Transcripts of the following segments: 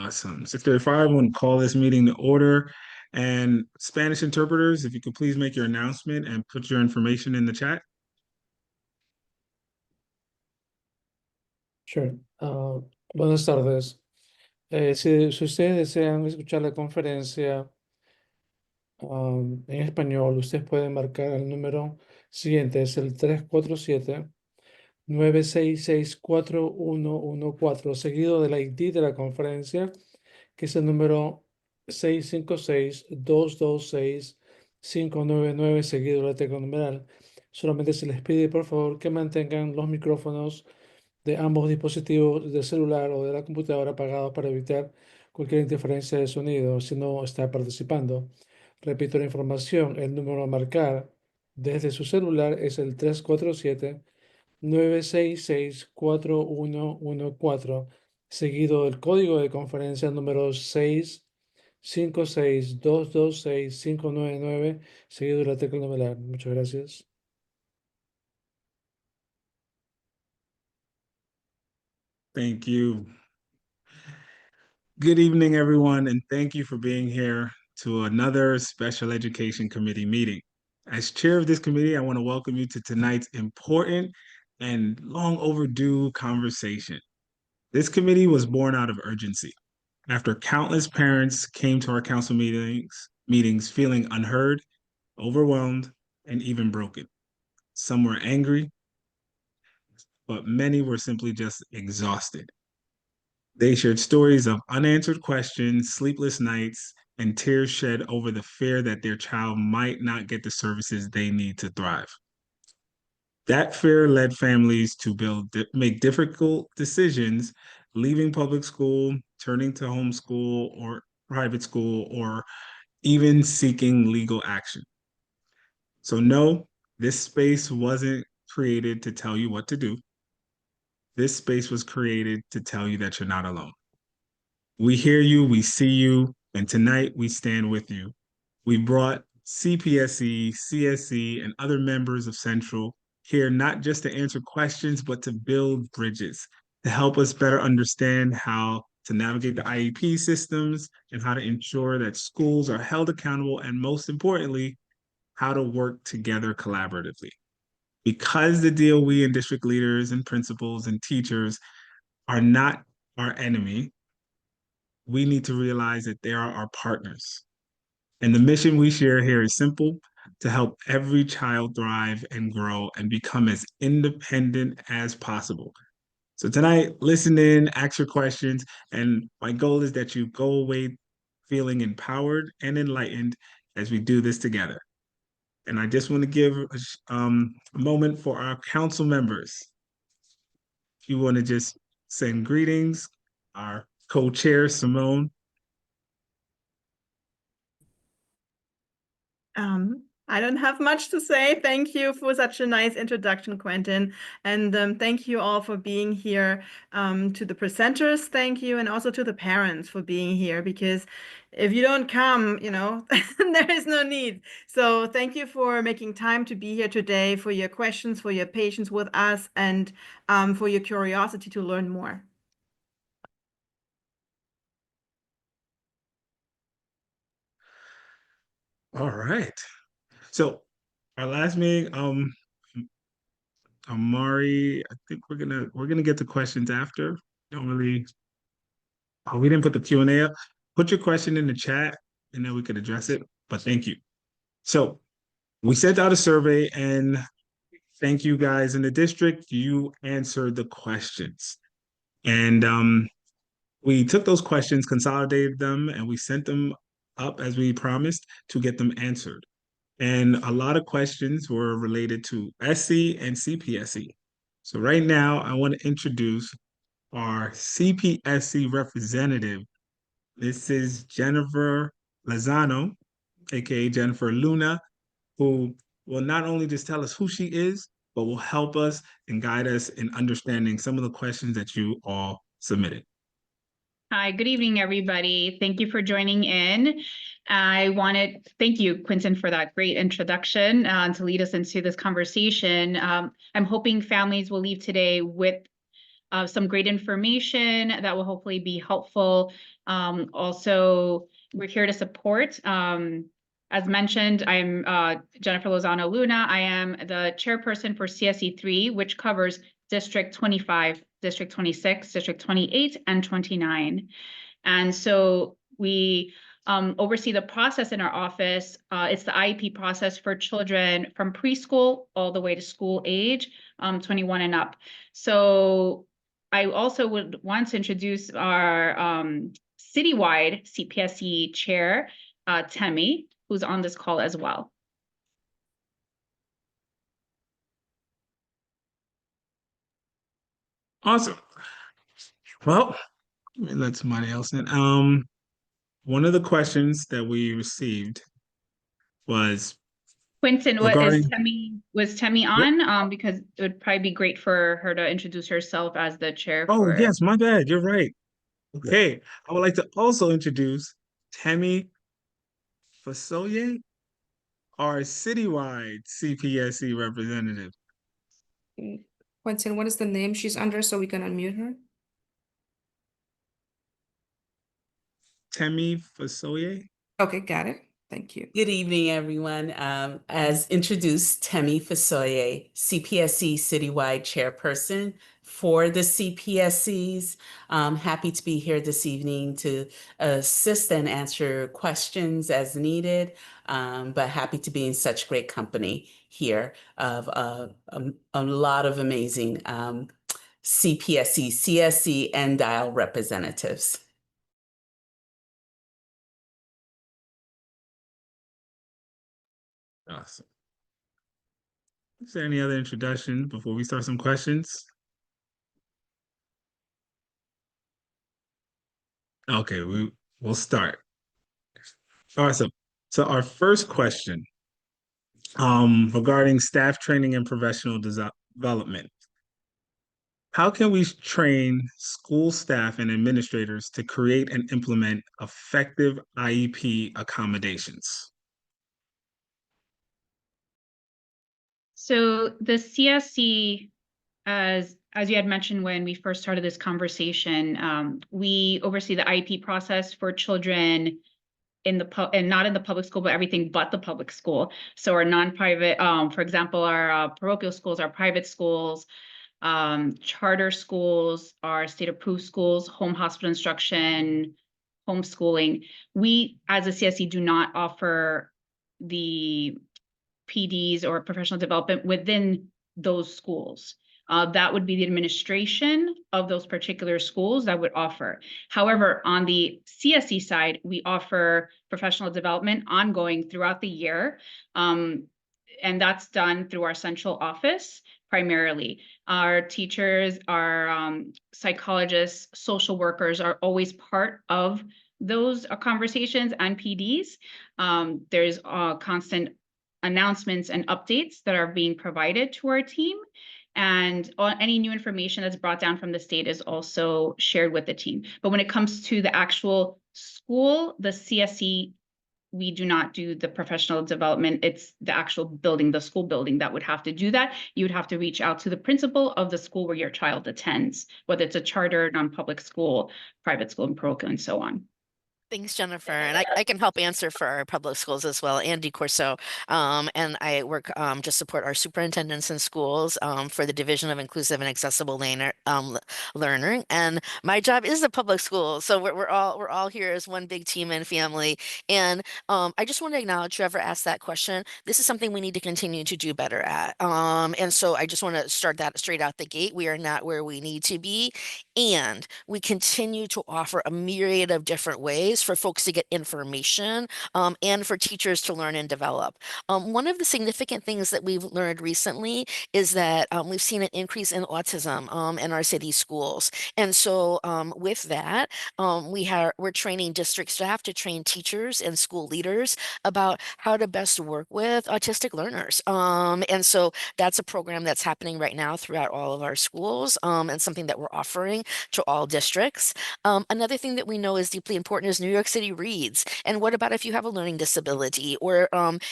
Awesome. 6:35, I want to call this meeting to order. And Spanish interpreters, if you could please make your announcement and put your information in the chat. Sure. Buenas tardes. Si ustedes desean escuchar la conferencia en español, ustedes pueden marcar el número siguiente, es el 347-966-4114, seguido del ID de la conferencia, que es el número 656-226-599, seguido de la tecla numeral. Solamente se les pide, por favor, que mantengan los micrófonos de ambos dispositivos, del celular o de la computadora, apagados para evitar cualquier interferencia de sonido si no está participando. Repito la información, el número a marcar desde su celular es el 347-966-4114, seguido del código de conferencia número 656-226-599, seguido de la tecla numeral. Muchas gracias. Thank you. Good evening, everyone, and thank you for being here to another Special Education Committee meeting. As chair of this committee, I want to welcome you to tonight's important and long overdue conversation. This committee was born out of urgency. After countless parents came to our council meetings feeling unheard, overwhelmed, and even broken. Some were angry, but many were simply just exhausted. They shared stories of unanswered questions, sleepless nights, and tears shed over the fear that their child might not get the services they need to thrive. That fear led families to make difficult decisions, leaving public school, turning to homeschool or private school, or even seeking legal action. So no, this space wasn't created to tell you what to do. This space was created to tell you that you're not alone. We hear you, we see you, and tonight we stand with you. We brought CPSE, CSE, and other members of Central here not just to answer questions, but to build bridges, to help us better understand how to navigate the IEP systems and how to ensure that schools are held accountable, and most importantly, how to work together collaboratively. Because the DOE and district leaders and principals and teachers are not our enemy, we need to realize that they are our partners. And the mission we share here is simple: to help every child thrive and grow and become as independent as possible. So tonight, listen in, ask your questions, and my goal is that you go away feeling empowered and enlightened as we do this together. And I just want to give a moment for our council members. If you want to just send greetings, our co-chair, Simone. I don't have much to say. Thank you for such a nice introduction, Quentin. And thank you all for being here. To the presenters, thank you. And also to the parents for being here, because if you don't come, there is no need. So thank you for making time to be here today, for your questions, for your patience with us, and for your curiosity to learn more. All right. So our last meeting, Amari, I think we're gonna get to questions after. Don't really. Oh, we didn't put the Q&A up. Put your question in the chat, and then we could address it. But thank you. So we sent out a survey, and thank you guys in the district. You answered the questions, and we took those questions, consolidated them, and we sent them up as we promised to get them answered. And a lot of questions were related to SC and CPSE. So right now, I want to introduce our CPSE representative. This is Jennifer Lozano, aka Jennifer Luna, who will not only just tell us who she is, but will help us and guide us in understanding some of the questions that you all submitted. Hi, good evening, everybody. Thank you for joining in. Thank you, Quentin, for that great introduction to lead us into this conversation. I'm hoping families will leave today with some great information that will hopefully be helpful. Also, we're here to support. As mentioned, I'm Jennifer Lozano Luna. I am the chairperson for CSE3, which covers District 25, District 26, District 28, and 29. And so we oversee the process in our office. It's the IEP process for children from preschool all the way to school age, 21 and up. So I also would want to introduce our citywide CPSE chair, Temi, who's on this call as well. Awesome. Well, let me let somebody else in. One of the questions that we received was Quentin, regarding. was Temi Yep. on? Because it would probably be great for her to introduce herself as the chair Oh, for. yes, my bad. You're right. Okay. I would like to also introduce Temi Fasoye, our citywide CPSC representative. Quentin, what is the name she's under so we can unmute her? Temi Fasoye. Okay, got it. Thank you. Good evening, everyone. As introduced, Temi Fasoye, CPSC Citywide Chairperson for the CPSCs. Happy to be here this evening to assist and answer questions as needed, but happy to be in such great company here of a lot of amazing CPSC, CSC, and DIAL representatives. Awesome. Is there any other introduction before we start some questions? Okay, we'll start. Awesome. So our first question, regarding staff training and professional development. How can we train school staff and administrators to create and implement effective IEP accommodations? So the CSC, as you had mentioned when we first started this conversation, we oversee the IEP process for children in the and not in the public school, but everything but the public school. So our non-private, for example, our parochial schools, our private schools, charter schools, our state-approved schools, home hospital instruction, homeschooling. We, as a CSC, do not offer the PDs or professional development within those schools. That would be the administration of those particular schools that would offer. However, on the CSE side, we offer professional development ongoing throughout the year. And that's done through our central office primarily. Our teachers, our psychologists, social workers are always part of those conversations and PDs. There's constant announcements and updates that are being provided to our team. And any new information that's brought down from the state is also shared with the team. But when it comes to the actual school, the CSE, we do not do the professional development. It's the actual building, the school building that would have to do that. You would have to reach out to the principal of the school where your child attends, whether it's a charter, non-public school, private school, and parochial, and so on. Thanks, Jennifer. And I can help answer for our public schools as well, Andy Corso. And I work to support our superintendents in schools for the Division of Inclusive and Accessible Learning. And my job is the public schools. So we're all here as one big team and family. And I just want to acknowledge whoever asked that question. This is something we need to continue to do better at. And so I just want to start that straight out the gate. We are not where we need to be. And we continue to offer a myriad of different ways for folks to get information and for teachers to learn and develop. One of the significant things that we've learned recently is that we've seen an increase in autism in our city schools. And so with that, we're training district staff to train teachers and school leaders about how to best work with autistic learners. And so that's a program that's happening right now throughout all of our schools and something that we're offering to all districts. Another thing that we know is deeply important is New York City Reads. And what about if you have a learning disability, or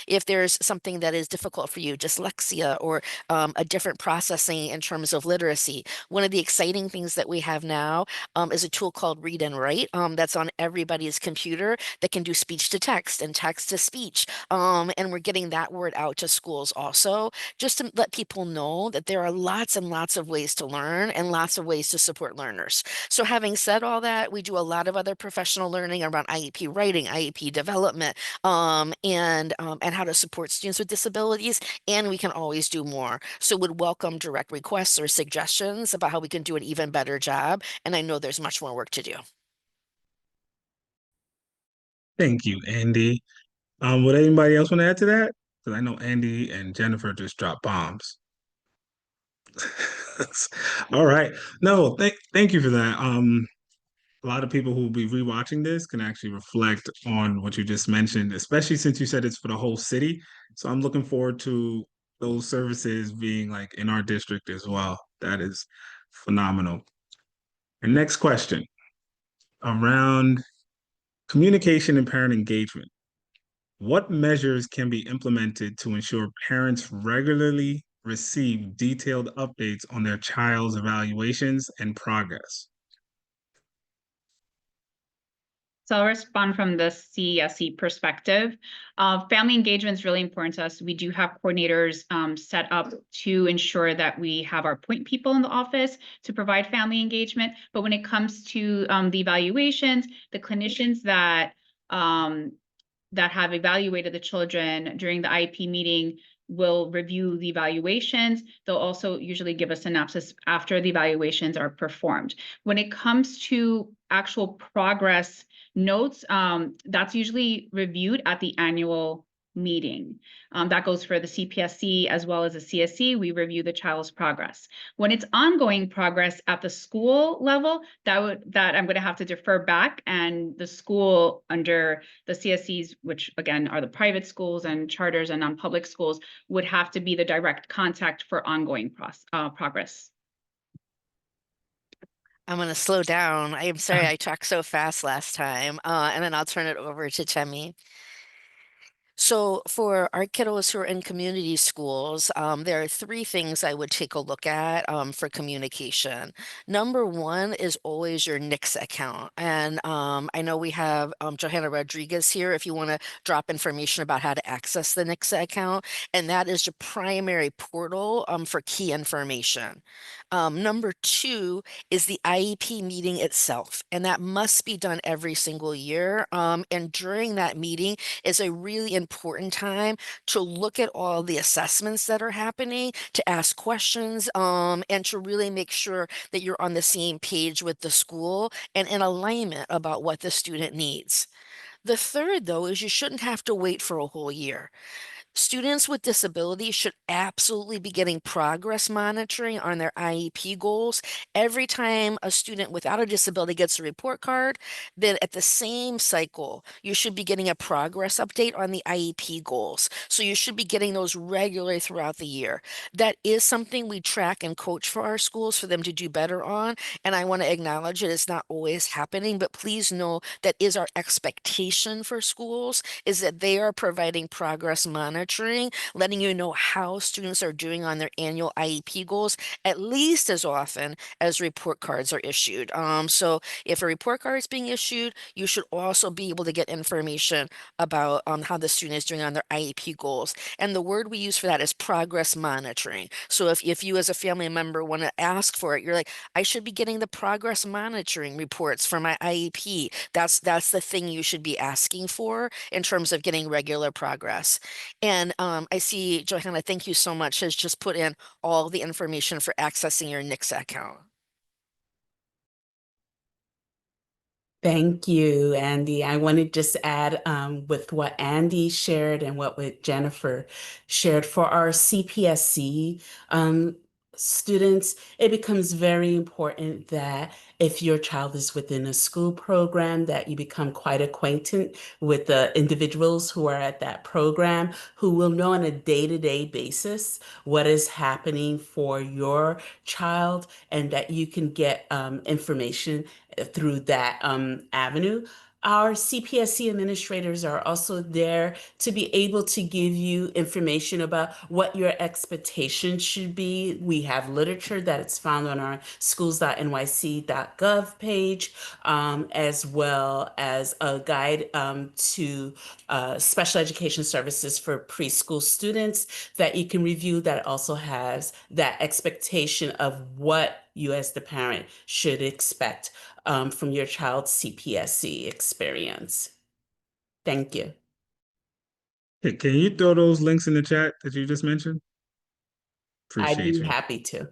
if there's something that is difficult for you, dyslexia, or a different processing in terms of literacy? One of the exciting things that we have now is a tool called Read and Write that's on everybody's computer that can do speech to text and text to speech. And we're getting that word out to schools also, just to let people know that there are lots and lots of ways to learn and lots of ways to support learners. So having said all that, we do a lot of other professional learning around IEP writing, IEP development, and how to support students with disabilities. And we can always do more. So would welcome direct requests or suggestions about how we can do an even better job. And I know there's much more work to do. Thank you, Andy. Would anybody else want to add to that? Because I know Andy and Jennifer just dropped bombs. All right. No, thank you for that. A lot of people who will be rewatching this can actually reflect on what you just mentioned, especially since you said it's for the whole city. So I'm looking forward to those services being like in our district as well. That is phenomenal. And next question around communication and parent engagement. What measures can be implemented to ensure parents regularly receive detailed updates on their child's evaluations and progress? So I'll respond from the CEC perspective. Family engagement is really important to us. We do have coordinators set up to ensure that we have our point people in the office to provide family engagement. But when it comes to the evaluations, the clinicians that have evaluated the children during the IEP meeting will review the evaluations. They'll also usually give a synopsis after the evaluations are performed. When it comes to actual progress notes, that's usually reviewed at the annual meeting. That goes for the CPSC as well as the CSC. We review the child's progress. When it's ongoing progress at the school level, that I'm going to have to defer back, and the school under the CSCs, which again are the private schools and charters and non-public schools, would have to be the direct contact for ongoing progress. I'm going to slow down. I am sorry I talked so fast last time, and then I'll turn it over to Temi. So for our kiddos who are in community schools, there are three things I would take a look at for communication. Number one is always your Nix account. And I know we have Johanna Rodriguez here if you want to drop information about how to access the Nix account. And that is your primary portal for key information. Number two is the IEP meeting itself. And that must be done every single year. And during that meeting is a really important time to look at all the assessments that are happening, to ask questions, and to really make sure that you're on the same page with the school and in alignment about what the student needs. The third, though, is you shouldn't have to wait for a whole year. Students with disabilities should absolutely be getting progress monitoring on their IEP goals. Every time a student without a disability gets a report card, then at the same cycle, you should be getting a progress update on the IEP goals. So you should be getting those regularly throughout the year. That is something we track and coach for our schools for them to do better on. And I want to acknowledge it is not always happening, but please know that is our expectation for schools, is that they are providing progress monitoring, letting you know how students are doing on their annual IEP goals at least as often as report cards are issued. So if a report card is being issued, you should also be able to get information about how the student is doing on their IEP goals. And the word we use for that is progress monitoring. So if you as a family member want to ask for it, you're like, I should be getting the progress monitoring reports for my IEP. That's the thing you should be asking for in terms of getting regular progress. And I see Johanna, thank you so much, has just put in all the information for accessing your Nix account. Thank you, Andy. I want to just add with what Andy shared and what Jennifer shared for our CPSC students, it becomes very important that if your child is within a school program, that you become quite acquainted with the individuals who are at that program, who will know on a day-to-day basis what is happening for your child, and that you can get information through that avenue. Our CPSC administrators are also there to be able to give you information about what your expectations should be. We have literature that is found on our schools.nyc.gov page, as well as a guide to special education services for preschool students that you can review that also has that expectation of what you as the parent should expect from your child's CPSC experience. Thank you. Hey, can you throw those links in the chat that you just mentioned? I'd Appreciate be you. happy to.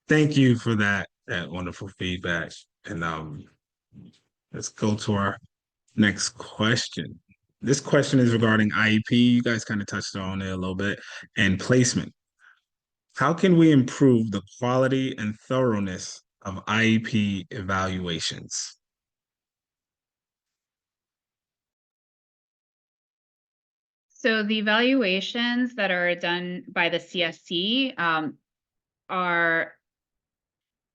Thank you for that wonderful feedback. And let's go to our next question. This question is regarding IEP. You guys kind of touched on it a little bit, and placement. How can we improve the quality and thoroughness of IEP evaluations? So the evaluations that are done by the CSC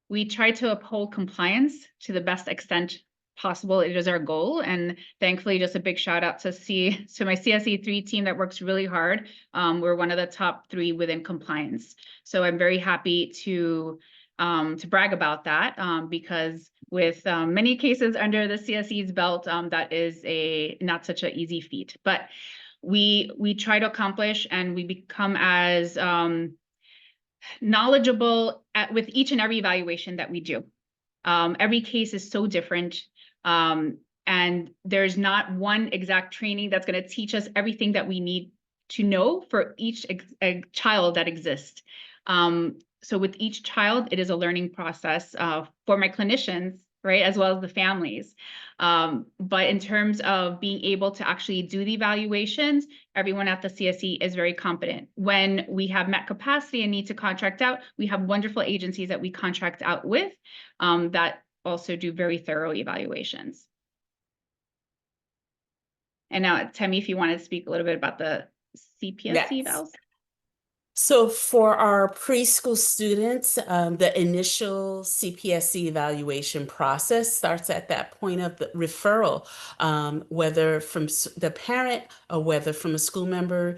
we try to uphold compliance to the best extent possible. It is our goal. And thankfully, just a big shout out to my CSE3 team that works really hard. We're one of the top 3 within compliance. So I'm very happy to brag about that because with many cases under the CSE's belt, that is not such an easy feat. But we try to accomplish and we become as knowledgeable with each and every evaluation that we do. Every case is so different. And there's not one exact training that's going to teach us everything that we need to know for each child that exists. So with each child, it is a learning process for my clinicians, right, as well as the families. But in terms of being able to actually do the evaluations, everyone at the CSE is very competent. When we have met capacity and need to contract out, we have wonderful agencies that we contract out with that also do very thorough evaluations. And now, Temi, if you want to speak a little bit about the CPSC evals. So for our preschool students, the initial CPSC evaluation process starts at that point of the referral, whether from the parent or whether from a school member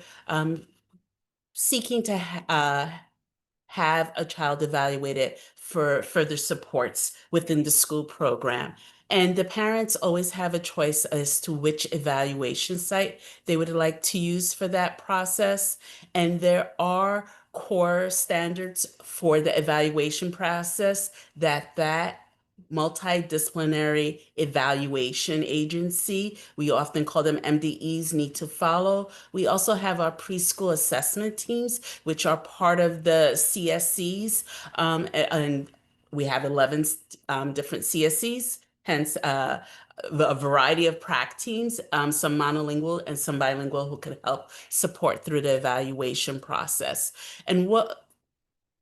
seeking to have a child evaluated for further supports within the school program. And the parents always have a choice as to which evaluation site they would like to use for that process. And there are core standards for the evaluation process that multidisciplinary evaluation agency, we often call them MDEs, need to follow. We also have our preschool assessment teams, which are part of the CSCs, and we have 11 different CSCs, hence a variety of prac teams, some monolingual and some bilingual who can help support through the evaluation process. And what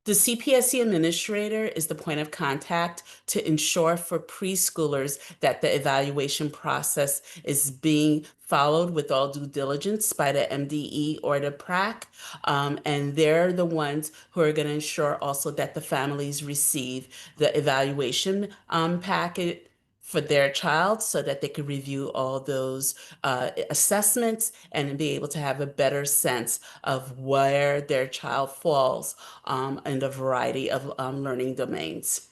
the CPSC administrator is the point of contact to ensure for preschoolers that the evaluation process is being followed with all due diligence by the MDE or the prac. And they're the ones who are going to ensure also that the families receive the evaluation packet for their child so that they could review all those assessments and be able to have a better sense of where their child falls in a variety of learning domains.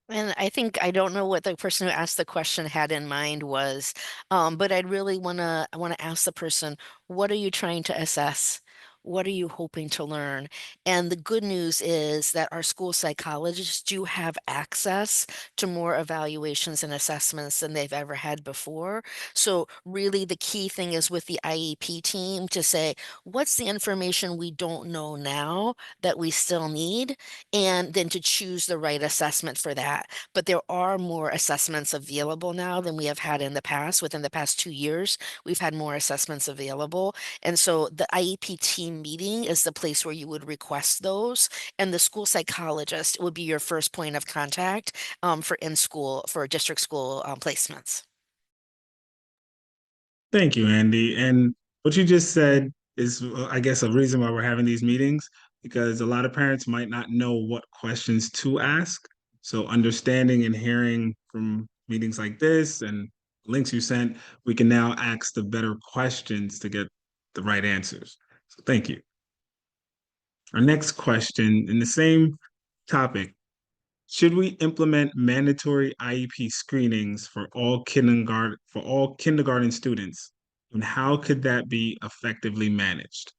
And I don't know what the person who asked the question had in mind was, but I'd really want to ask the person, what are you trying to assess? What are you hoping to learn? And the good news is that our school psychologists do have access to more evaluations and assessments than they've ever had before. So really the key thing is with the IEP team to say, what's the information we don't know now that we still need? And then to choose the right assessment for that. But there are more assessments available now than we have had in the past. Within the past 2 years, we've had more assessments available. And so the IEP team meeting is the place where you would request those. And the school psychologist would be your first point of contact for district school placements. Thank you, Andy. And what you just said is, I guess, a reason why we're having these meetings, because a lot of parents might not know what questions to ask. So understanding and hearing from meetings like this and links you sent, we can now ask the better questions to get the right answers. So thank you. Our next question in the same topic, should we implement mandatory IEP screenings for all kindergarten students? And how could that be effectively managed?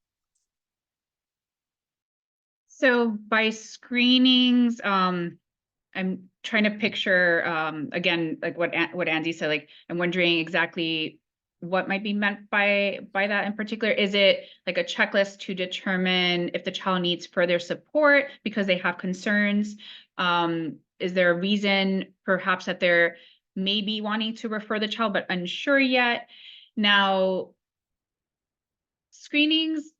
So by screenings, I'm trying to picture again, like what Andy said. Like, I'm wondering exactly what might be meant by that in particular. Is it like a checklist to determine if the child needs further support because they have concerns? Is there a reason perhaps that they're maybe wanting to refer the child but unsure yet? Now, screenings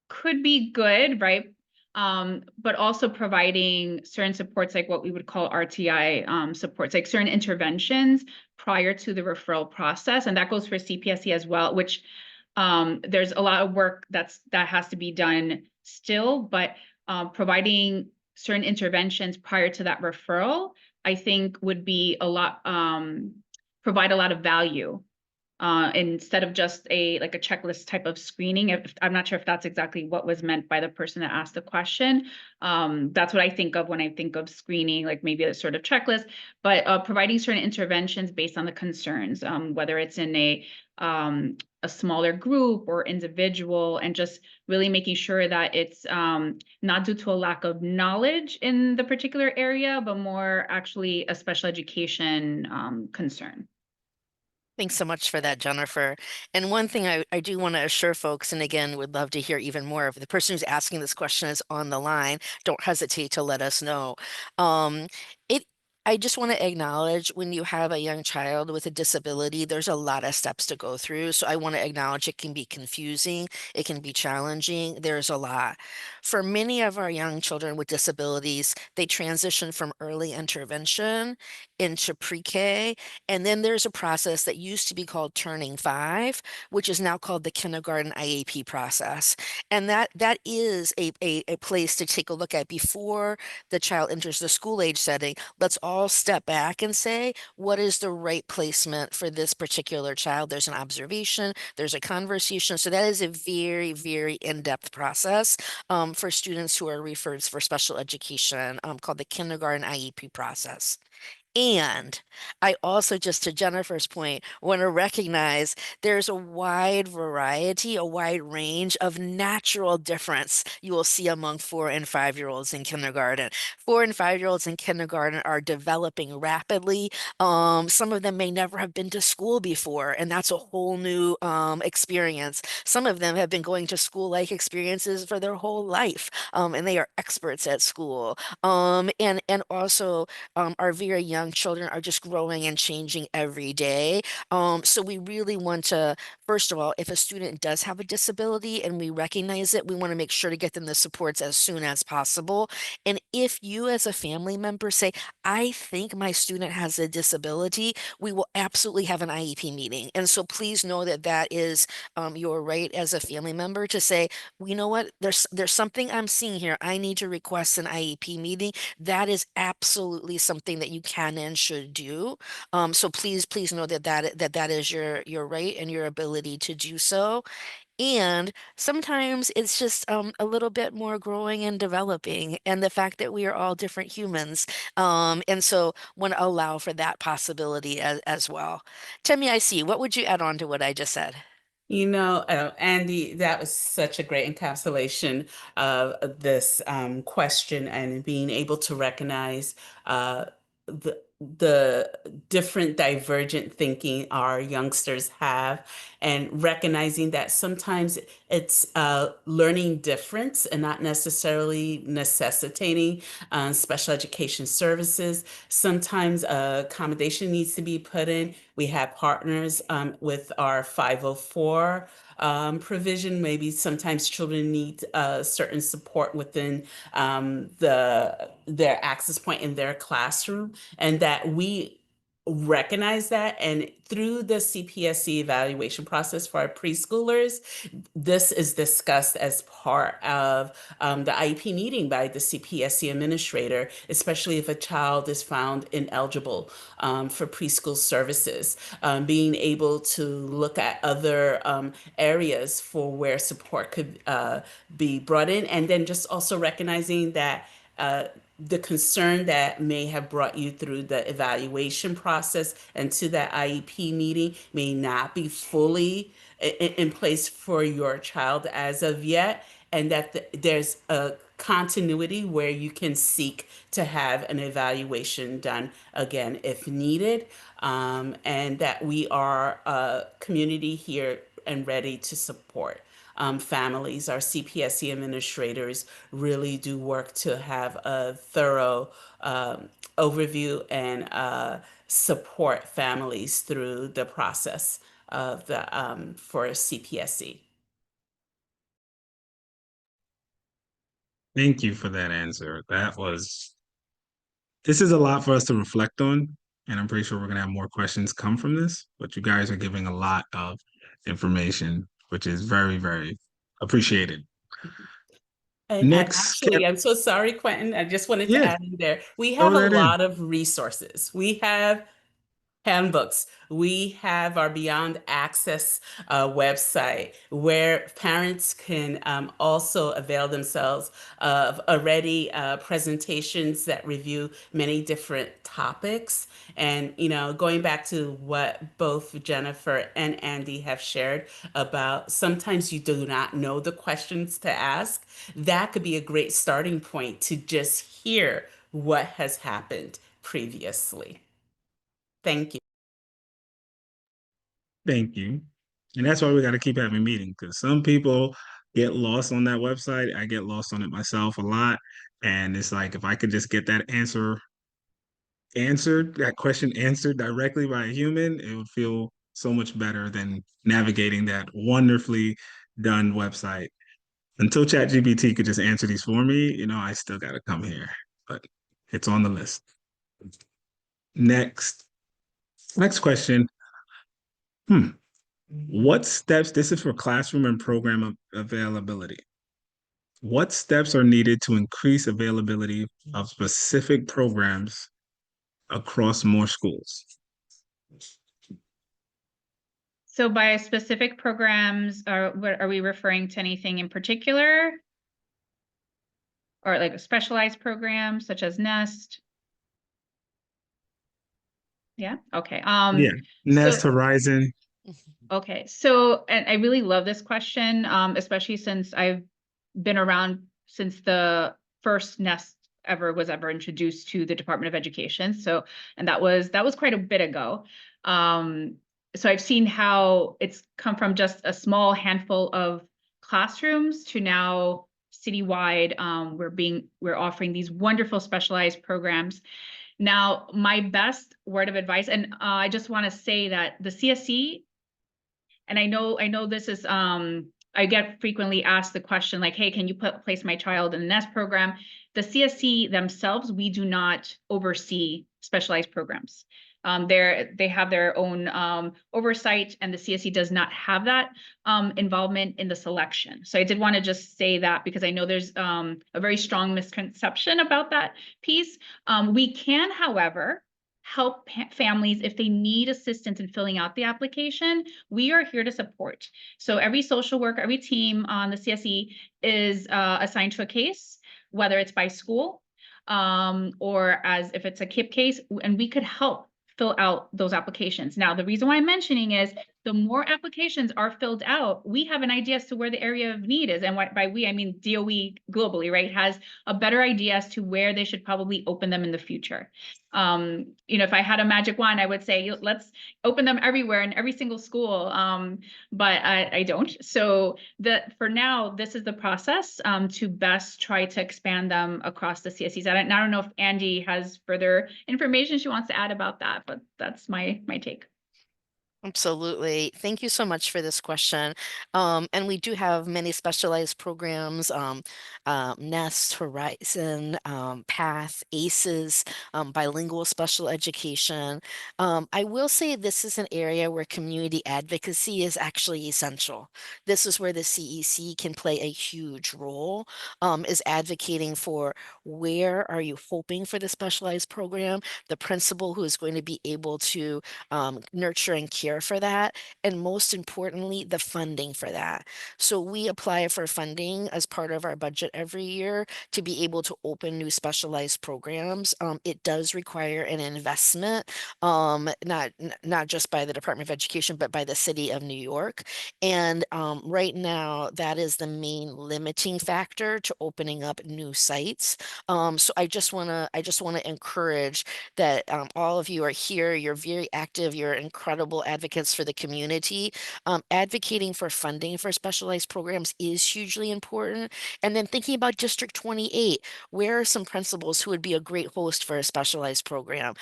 could be good, right? But also providing certain supports like what we would call RTI supports, like certain interventions prior to the referral process. And that goes for CPSC as well, which there's a lot of work that has to be done still, but providing certain interventions prior to that referral, I think would be a lot, provide a lot of value instead of just a checklist type of screening. I'm not sure if that's exactly what was meant by the person that asked the question. That's what I think of when I think of screening, like maybe a sort of checklist, but providing certain interventions based on the concerns, whether it's in a smaller group or individual, and just really making sure that it's not due to a lack of knowledge in the particular area, but more actually a special education concern. Thanks so much for that, Jennifer. And one thing I do want to assure folks, and again, would love to hear even more, if the person who's asking this question is on the line, don't hesitate to let us know. Um, it I just want to acknowledge when you have a young child with a disability, there's a lot of steps to go through. So I want to acknowledge it can be confusing, it can be challenging. There's a lot. For many of our young children with disabilities, they transition from early intervention into pre-K, and then there's a process that used to be called Turning 5, which is now called the kindergarten IEP process. And that is a place to take a look at before the child enters the school age setting. Let's all step back and say, what is the right placement for this particular child? There's an observation, there's a conversation. So that is a very, very in-depth process for students who are referred for special education called the kindergarten IEP process. And I also, just to Jennifer's point, want to recognize there's a wide variety, a wide range of natural difference you will see among 4 and 5-year-olds in kindergarten. 4 and 5-year-olds in kindergarten are developing rapidly. Some of them may never have been to school before, and that's a whole new experience. Some of them have been going to school-like experiences for their whole life, and they are experts at school. And also our very young children are just growing and changing every day. So we really want to, first of all, if a student does have a disability and we recognize it, we want to make sure to get them the supports as soon as possible. And if you as a family member say, I think my student has a disability, we will absolutely have an IEP meeting. And so please know that that is your right as a family member to say, well, you know what, there's something I'm seeing here. I need to request an IEP meeting. That is absolutely something that you can and should do. So please know that is your right and your ability to do so. And sometimes it's just a little bit more growing and developing, and the fact that we are all different humans. And so want to allow for that possibility as well. Temi, I see. What would you add on to what I just said? Andy, that was such a great encapsulation of this question, and being able to recognize the different divergent thinking our youngsters have, and recognizing that sometimes it's learning difference and not necessarily necessitating special education services. Sometimes accommodation needs to be put in. We have partners with our 504 provision. Maybe sometimes children need certain support within their access point in their classroom, and that we recognize that. And through the CPSC evaluation process for our preschoolers, this is discussed as part of the IEP meeting by the CPSC administrator, especially if a child is found ineligible for preschool services. Being able to look at other areas for where support could be brought in, and then just also recognizing that the concern that may have brought you through the evaluation process and to that IEP meeting may not be fully in place for your child as of yet, and that there's a continuity where you can seek to have an evaluation done again if needed, and that we are a community here and ready to support families. Our CPSC administrators really do work to have a thorough overview and support families through the process of the for CPSC. Thank you for that answer. This is a lot for us to reflect on, and I'm pretty sure we're gonna have more questions come from this, but you guys are giving a lot of information, which is very, very appreciated. And Next, actually, I'm so sorry, Quentin. I just wanted to yeah, add in there. We throw have a that in. lot of resources. We have handbooks. We have our Beyond Access website where parents can also avail themselves of already presentations that review many different topics. And, you know, going back to what both Jennifer and Andy have shared about sometimes you do not know the questions to ask, that could be a great starting point to just hear what has happened previously. Thank you. Thank you. And that's why we got to keep having meetings, because some people get lost on that website. I get lost on it myself a lot. And it's like, if I could just get that that question answered directly by a human, it would feel so much better than navigating that wonderfully done website. Until ChatGPT could just answer these for me, I still got to come here, but it's on the list. Next question. What steps, this is for classroom and program availability. What steps are needed to increase availability of specific programs across more schools? So by specific programs, are we referring to anything in particular? Or like a specialized program such as Nest? Yeah, okay. Yeah, Nest, Horizon. Okay, so, and I really love this question, especially since I've been around since the first Nest was ever introduced to the Department of Education. So, and that was quite a bit ago. So I've seen how it's come from just a small handful of classrooms to now citywide. We're offering these wonderful specialized programs. Now, my best word of advice, and I just want to say that the CSE, and I know this is, I get frequently asked the question like, hey, can you place my child in the Nest program? The CSE themselves, we do not oversee specialized programs. They have their own oversight, and the CSE does not have that involvement in the selection. So I did want to just say that, because I know there's a very strong misconception about that piece. We can, however, help families if they need assistance in filling out the application. We are here to support. So every social worker, every team on the CSE is assigned to a case, whether it's by school or as if it's a KIPP case, and we could help fill out those applications. Now, the reason why I'm mentioning is the more applications are filled out, we have an idea as to where the area of need is. And by we, I mean DOE globally, right, has a better idea as to where they should probably open them in the future. If I had a magic wand, I would say, let's open them everywhere in every single school. But I don't. So for now, this is the process to best try to expand them across the CSEs. I don't know if Andy has further information she wants to add about that, but that's my take. Absolutely. Thank you so much for this question. And we do have many specialized programs, Nest, Horizon, Path, ACES, bilingual special education. I will say this is an area where community advocacy is actually essential. This is where the CEC can play a huge role, is advocating for where are you hoping for the specialized program, the principal who is going to be able to nurture and care for that, and most importantly, the funding for that. So we apply for funding as part of our budget every year to be able to open new specialized programs. It does require an investment, not just by the Department of Education, but by the City of New York. And right now, that is the main limiting factor to opening up new sites. So I just wanna encourage that all of you are here. You're very active. You're incredible advocates for the community. Advocating for funding for specialized programs is hugely important. And then thinking about District 28, where are some principals who would be a great host for a specialized program?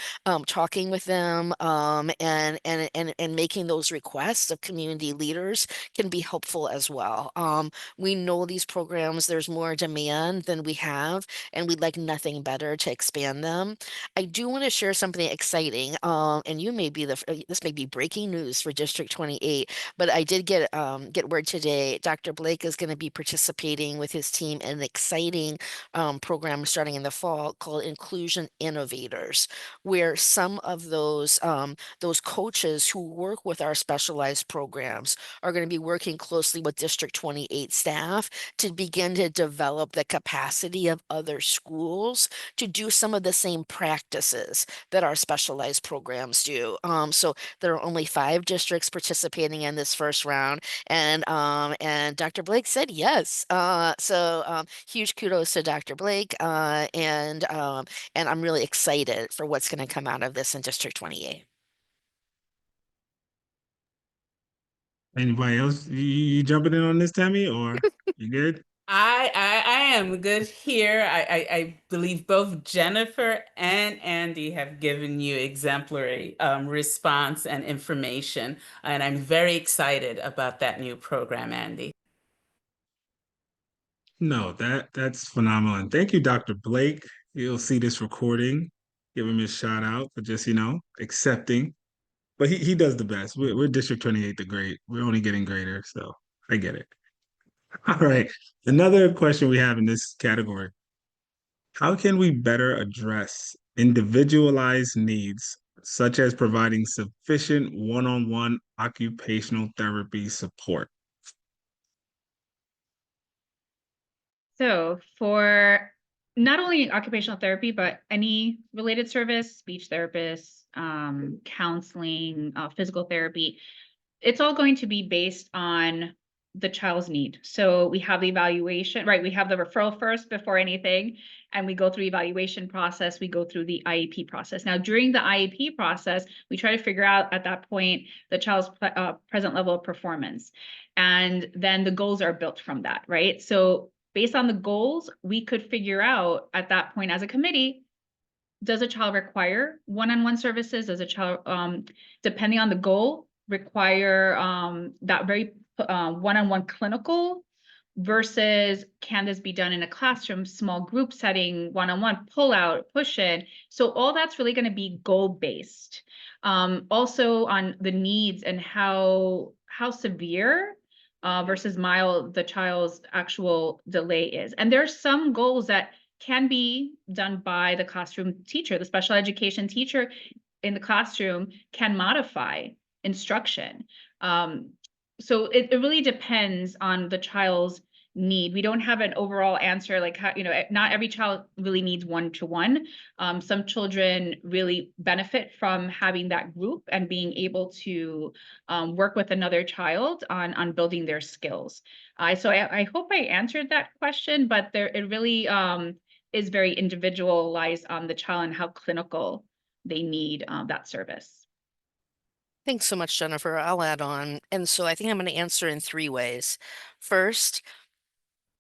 Talking with them and making those requests of community leaders can be helpful as well. We know these programs, there's more demand than we have, and we'd like nothing better to expand them. I do want to share something exciting. And you may be this may be breaking news for District 28, but I did get word today. Dr. Blake is going to be participating with his team in an exciting program starting in the fall called Inclusion Innovators, where some of those coaches who work with our specialized programs are going to be working closely with District 28 staff to begin to develop the capacity of other schools to do some of the same practices that our specialized programs do. So there are only 5 districts participating in this first round, and Dr. Blake said yes. So huge kudos to Dr. Blake, and I'm really excited for what's going to come out of this in District 28. Anybody else? You jumping in on this, Tammy, or you good? I am good here. I believe both Jennifer and Andy have given you exemplary response and information, and I'm very excited about that new program, Andy. No, that's phenomenal. And thank you, Dr. Blake. You'll see this recording. Give him a shout out for just, accepting. But he does the best. We're District 28 the great. We're only getting greater, so I get it. All right. Another question we have in this category. How can we better address individualized needs, such as providing sufficient one-on-one occupational therapy support? So for not only occupational therapy, but any related service, speech therapists, counseling, physical therapy, it's all going to be based on the child's need. So we have the evaluation, right? We have the referral first before anything, and we go through evaluation process. We go through the IEP process. Now, during the IEP process, we try to figure out at that point the child's present level of performance, and then the goals are built from that, right? So based on the goals, we could figure out at that point as a committee, does a child require one-on-one services? Does a child, depending on the goal, require that very one-on-one clinical versus can this be done in a classroom, small group setting, one-on-one, pull out, push in? So all that's really going to be goal-based. Also on the needs and how severe versus mild the child's actual delay is. And there's some goals that can be done by the classroom teacher. The special education teacher in the classroom can modify instruction. So it really depends on the child's need. We don't have an overall answer, like how, not every child really needs one-to-one. Some children really benefit from having that group and being able to work with another child on building their skills. So I hope I answered that question, but it really is very individualized on the child and how clinical they need that service. Thanks so much, Jennifer. I'll add on. And so I think I'm going to answer in 3 ways. First,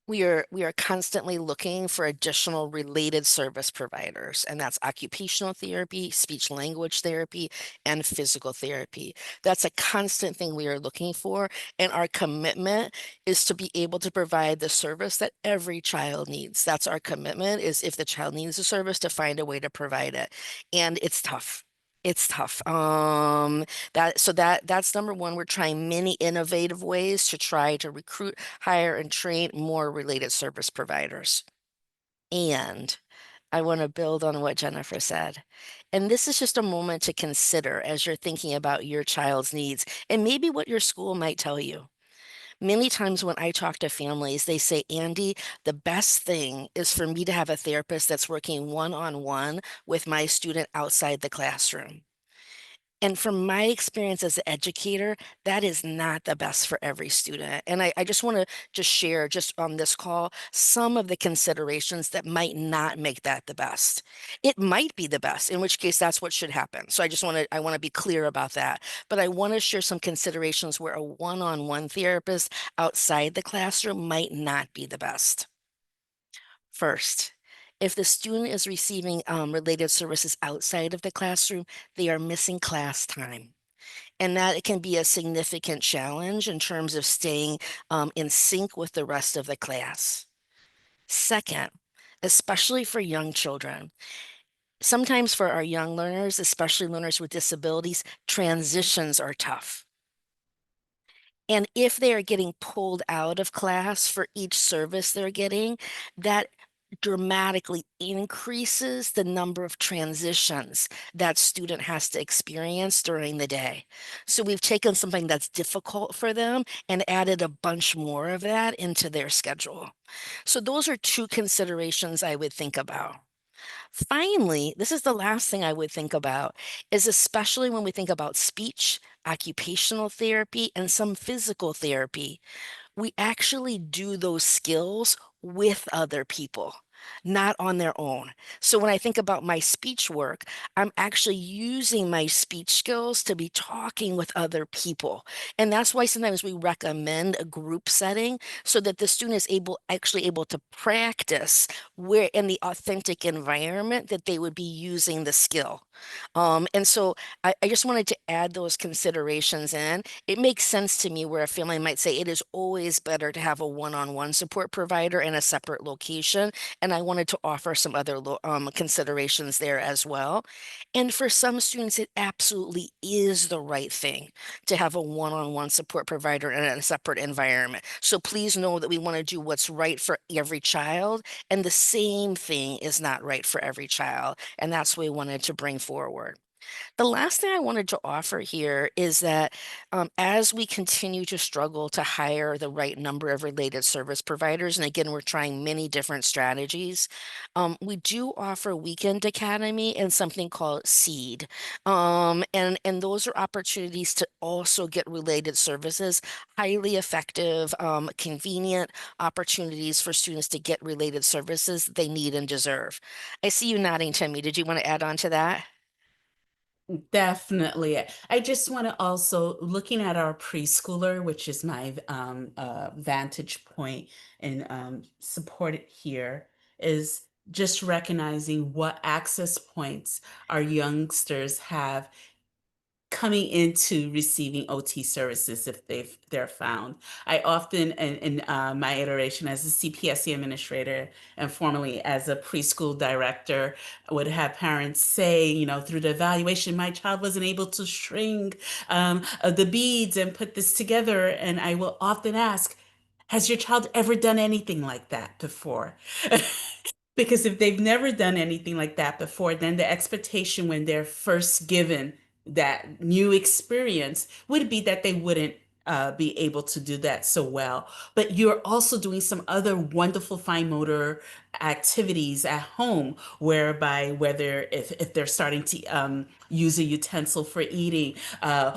we are constantly looking for additional related service providers, and that's occupational therapy, speech language therapy, and physical therapy. That's a constant thing we are looking for, and our commitment is to be able to provide the service that every child needs. That's our commitment, is if the child needs a service, to find a way to provide it. And it's tough. It's tough. That's number one. We're trying many innovative ways to try to recruit, hire, and train more related service providers. And I want to build on what Jennifer said. And this is just a moment to consider as you're thinking about your child's needs and maybe what your school might tell you. Many times when I talk to families, they say, Andy, the best thing is for me to have a therapist that's working one-on-one with my student outside the classroom. And from my experience as an educator, that is not the best for every student. And I just want to just share, just on this call, some of the considerations that might not make that the best. It might be the best, in which case that's what should happen. So I want to be clear about that. But I want to share some considerations where a one-on-one therapist outside the classroom might not be the best. First, if the student is receiving related services outside of the classroom, they are missing class time. And that it can be a significant challenge in terms of staying in sync with the rest of the class. Second, especially for young children, sometimes for our young learners, especially learners with disabilities, transitions are tough. And if they are getting pulled out of class for each service they're getting, that dramatically increases the number of transitions that student has to experience during the day. So we've taken something that's difficult for them and added a bunch more of that into their schedule. So those are two considerations I would think about. Finally, this is the last thing I would think about, is especially when we think about speech, occupational therapy, and some physical therapy, we actually do those skills with other people, not on their own. So when I think about my speech work, I'm actually using my speech skills to be talking with other people. And that's why sometimes we recommend a group setting so that the student is actually able to practice where in the authentic environment that they would be using the skill. And so I just wanted to add those considerations in. It makes sense to me where a family might say it is always better to have a one-on-one support provider in a separate location. And I wanted to offer some other considerations there as well. And for some students, it absolutely is the right thing to have a one-on-one support provider in a separate environment. So please know that we want to do what's right for every child, and the same thing is not right for every child. And that's what we wanted to bring forward. The last thing I wanted to offer here is that as we continue to struggle to hire the right number of related service providers, and again, we're trying many different strategies, we do offer Weekend Academy and something called Seed. And those are opportunities to also get related services, highly effective, convenient opportunities for students to get related services they need and deserve. I see you nodding, Timmy. Did you want to add on to that? Definitely. I just want to also, looking at our preschooler, which is my vantage point and support it here, is just recognizing what access points our youngsters have coming into receiving OT services if they're found. I often, in my iteration as a CPSC administrator and formerly as a preschool director, would have parents say, through the evaluation, my child wasn't able to string the beads and put this together. And I will often ask, has your child ever done anything like that before? Because if they've never done anything like that before, then the expectation when they're first given that new experience would be that they wouldn't be able to do that so well. But you're also doing some other wonderful fine motor activities at home, whereby whether if they're starting to use a utensil for eating,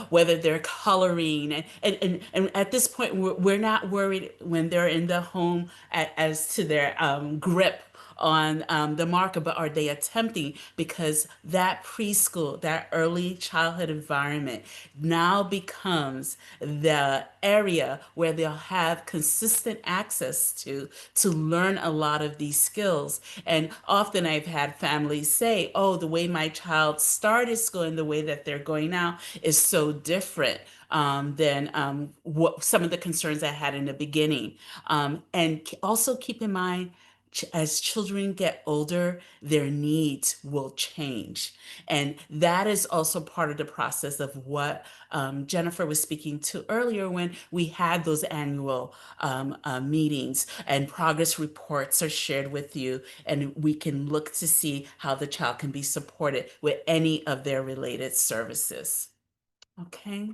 whether they're coloring, and at this point we're not worried when they're in the home as to their grip on the marker, but are they attempting? Because that preschool, that early childhood environment now becomes the area where they'll have consistent access to learn a lot of these skills. And often I've had families say, oh, the way my child started school and the way that they're going now is so different than what some of the concerns I had in the beginning. And also keep in mind, as children get older, their needs will change. And that is also part of the process of what Jennifer was speaking to earlier when we had those annual meetings and progress reports are shared with you, and we can look to see how the child can be supported with any of their related services. Okay.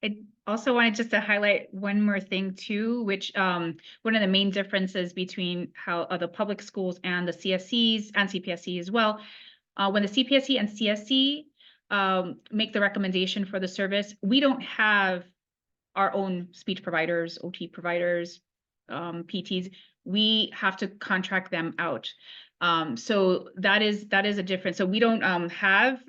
I also wanted just to highlight one more thing too, which one of the main differences between how the public schools and the CSCs and CPSC as well, when the CPSC and CSC make the recommendation for the service, we don't have our own speech providers, OT providers, PTs. We have to contract them out. So that is a difference. So we don't have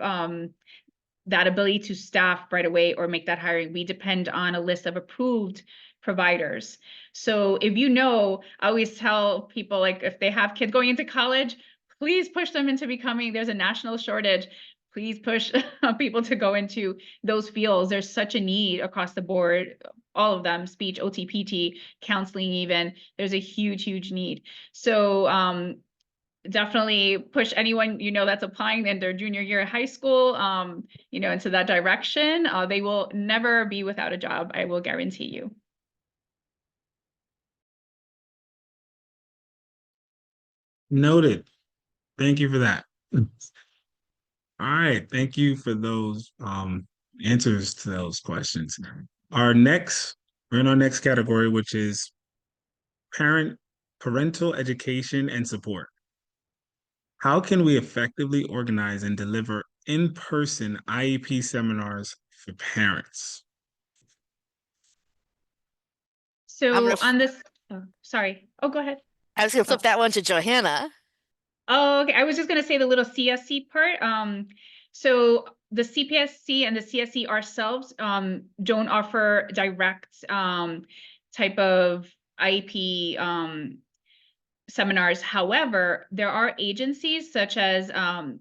that ability to staff right away or make that hiring. We depend on a list of approved providers. So if you know, I always tell people, like, if they have kids going into college, please push them into becoming, there's a national shortage. Please push people to go into those fields. There's such a need across the board, all of them, speech, OT, PT, counseling even. There's a huge, huge need. So definitely push anyone that's applying in their junior year of high school into that direction. They will never be without a job, I will guarantee you. Noted. Thank you for that. All right, thank you for those answers to those questions. We're in our next category, which is parental education and support. How can we effectively organize and deliver in-person IEP seminars for parents? So on this, sorry. Oh, go ahead. I was going to flip that one to Johanna. Oh, okay. I was just going to say the little CSC part. So the CPSC and the CSC ourselves don't offer direct type of IEP seminars. However, there are agencies such as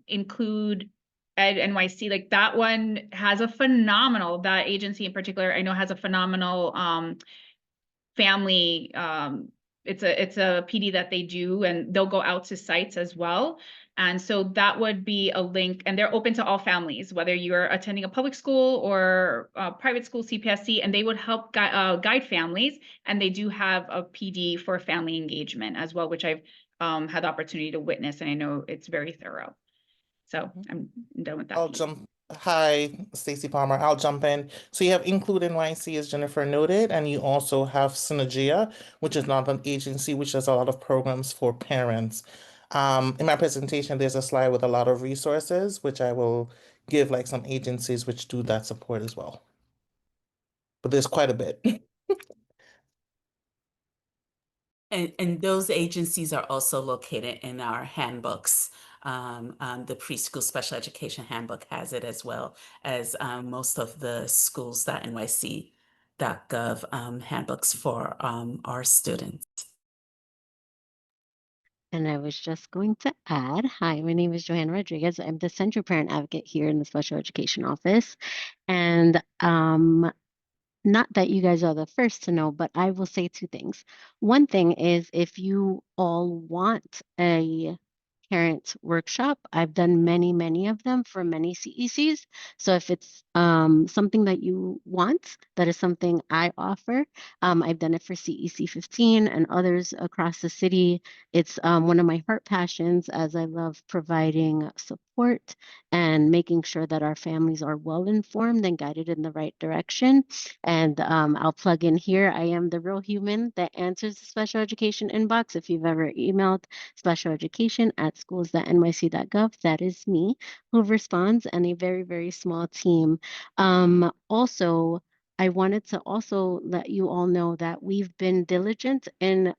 Include Ed NYC, like that one has a phenomenal, that agency in particular, I know has a phenomenal family, it's a PD that they do, and they'll go out to sites as well. And so that would be a link, and they're open to all families, whether you're attending a public school or a private school, CPSC, and they would help guide families. And they do have a PD for family engagement as well, which I've had the opportunity to witness, and I know it's very thorough. So I'm done with that. Hi, Stacy Palmer. I'll jump in. So you have Include NYC, as Jennifer noted, and you also have Synergia, which is not an agency, which does a lot of programs for parents. In my presentation, there's a slide with a lot of resources, which I will give, like some agencies which do that support as well. But there's quite a bit. And those agencies are also located in our handbooks. The preschool special education handbook has it, as well as most of the schools.nyc.gov handbooks for our students. And I was just going to add, hi, my name is Johanna Rodriguez. I'm the Central Parent Advocate here in the Special Education Office. And not that you guys are the first to know, but I will say two things. One thing is, if you all want a parent workshop, I've done many, many of them for many CECs. So if it's something that you want, that is something I offer. I've done it for CEC15 and others across the city. It's one of my heart passions, as I love providing support and making sure that our families are well informed and guided in the right direction. And I'll plug in here, I am the real human that answers the special education inbox. If you've ever emailed specialeducation@schools.nyc.gov, that is me who responds, and a very, very small team. Also, I wanted to also let you all know that we've been diligent in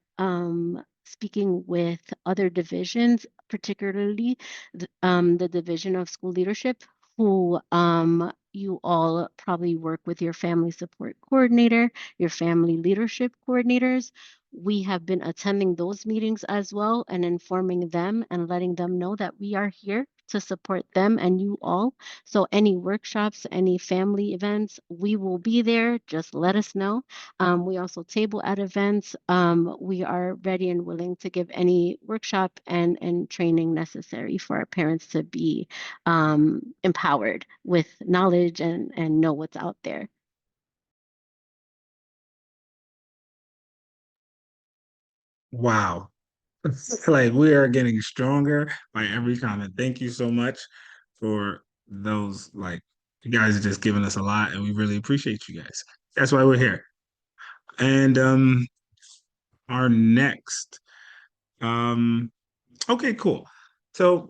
speaking with other divisions, particularly the Division of School Leadership, who you all probably work with your family support coordinator, your family leadership coordinators. We have been attending those meetings as well and informing them and letting them know that we are here to support them and you all. So any workshops, any family events, we will be there. Just let us know. We also table at events. We are ready and willing to give any workshop and training necessary for our parents to be empowered with knowledge and know what's out there. Wow. Like we are getting stronger by every comment. Thank you so much for those. Like you guys are just giving us a lot, and we really appreciate you guys. That's why we're here. And our next, um, okay, cool. So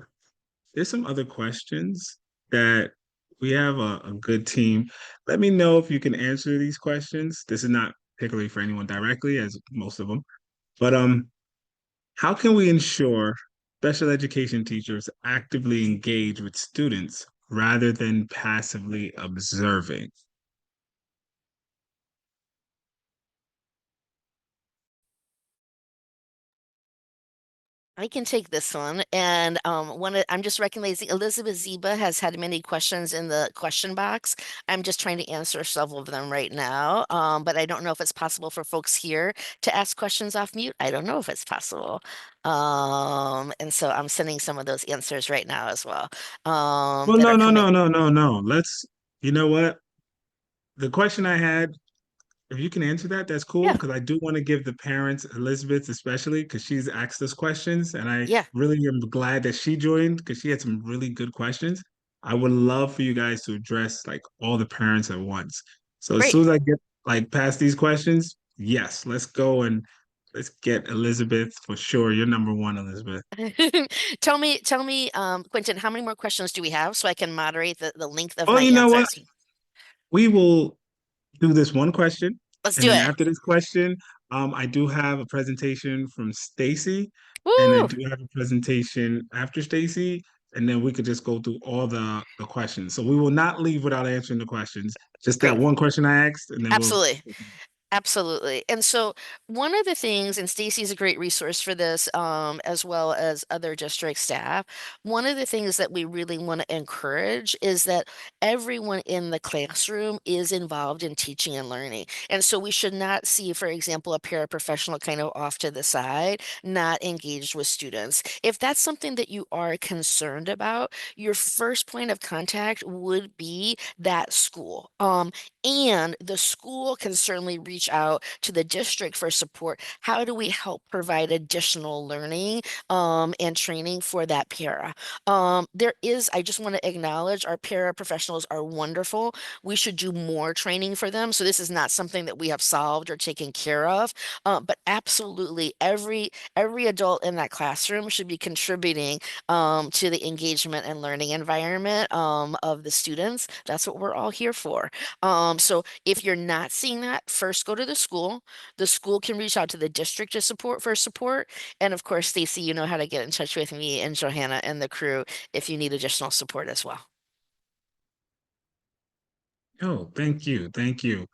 there's some other questions that we have a good team. Let me know if you can answer these questions. This is not particularly for anyone directly, as most of them, but how can we ensure special education teachers actively engage with students rather than passively observing? I can take this one. And I'm just recognizing Elizabeth Ziba has had many questions in the question box. I'm just trying to answer several of them right now. But I don't know if it's possible for folks here to ask questions off mute. I don't know if it's possible. And so I'm sending some of those answers right now as well. Well, That no, are no, coming. no, no, no, no. You know what? The question I had, if you can answer that, that's cool. Yeah, Because I do want to give the parents, Elizabeth especially, because she's asked us questions, and I yeah, really am glad that she joined because she had some really good questions. I would love for you guys to address like all the parents at once. So as great. soon as I get like past these questions, yes, let's go and let's get Elizabeth for sure. You're number one, Elizabeth. Tell me, Quentin, how many more questions do we have so I can moderate the length of Oh, my you know what? answers? We will do this one question, Let's and do then it. after this question, I do have a presentation from Stacy, and I Woo! do have a presentation after Stacy, and then we could just go through all the questions. So we will not leave without answering the questions. Just that Great. one question I asked, and then we'll. Absolutely. Absolutely. And so one of the things, and Stacy's a great resource for this, as well as other district staff, one of the things that we really want to encourage is that everyone in the classroom is involved in teaching and learning. And so we should not see, for example, a paraprofessional kind of off to the side, not engaged with students. If that's something that you are concerned about, your first point of contact would be that school. And the school can certainly reach out to the district for support. How do we help provide additional learning and training for that para? I just want to acknowledge our paraprofessionals are wonderful. We should do more training for them. So this is not something that we have solved or taken care of. But absolutely every adult in that classroom should be contributing to the engagement and learning environment of the students. That's what we're all here for. So if you're not seeing that, first go to the school. The school can reach out to the district to support. And of course, Stacy, you know how to get in touch with me and Johanna and the crew if you need additional support as well. Oh, thank you, thank you.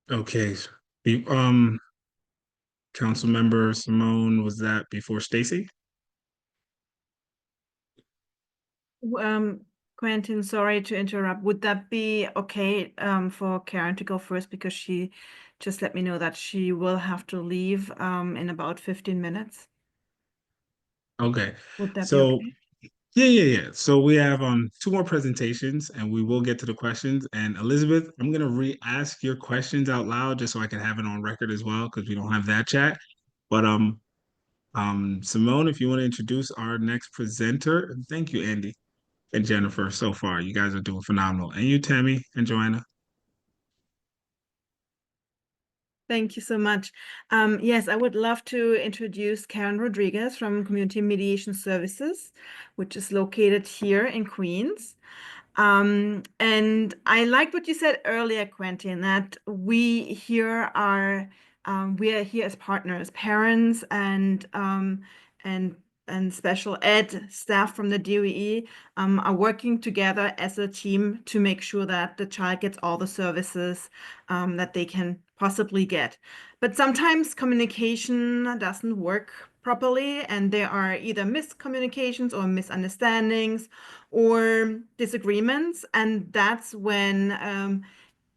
Okay, Council Member Simone, was that before Stacy? Quentin, sorry to interrupt. Would that be okay for Karen to go first because she just let me know that she will have to leave in about 15 minutes? Okay, Would that be so. okay? Yeah. So we have two more presentations and we will get to the questions. And Elizabeth, I'm gonna re-ask your questions out loud just so I can have it on record as well, because we don't have that chat. But Simone, if you want to introduce our next presenter, and thank you, Andy and Jennifer, so far. You guys are doing phenomenal. And you, Tammy and Joanna. Thank you so much. Yes, I would love to introduce Karen Rodriguez from Community Mediation Services, which is located here in Queens. And I liked what you said earlier, Quentin, that we here are here as partners, parents and special ed staff from the DOE are working together as a team to make sure that the child gets all the services that they can possibly get. But sometimes communication doesn't work properly, and there are either miscommunications or misunderstandings or disagreements, and that's when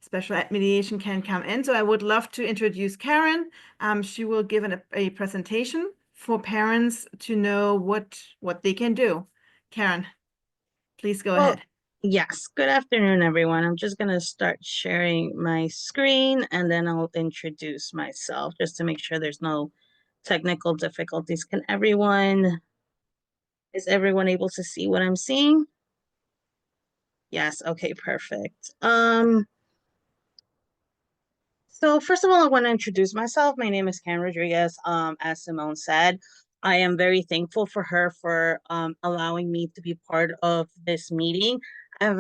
special ed mediation can come in. So I would love to introduce Karen. She will give a presentation for parents to know what they can do. Karen, please go ahead. Yes, good afternoon, everyone. I'm just going to start sharing my screen and then I'll introduce myself just to make sure there's no technical difficulties. Is everyone able to see what I'm seeing? Yes, okay, perfect. So first of all, I want to introduce myself. My name is Karen Rodriguez. As Simone said, I am very thankful for her for allowing me to be part of this meeting. I've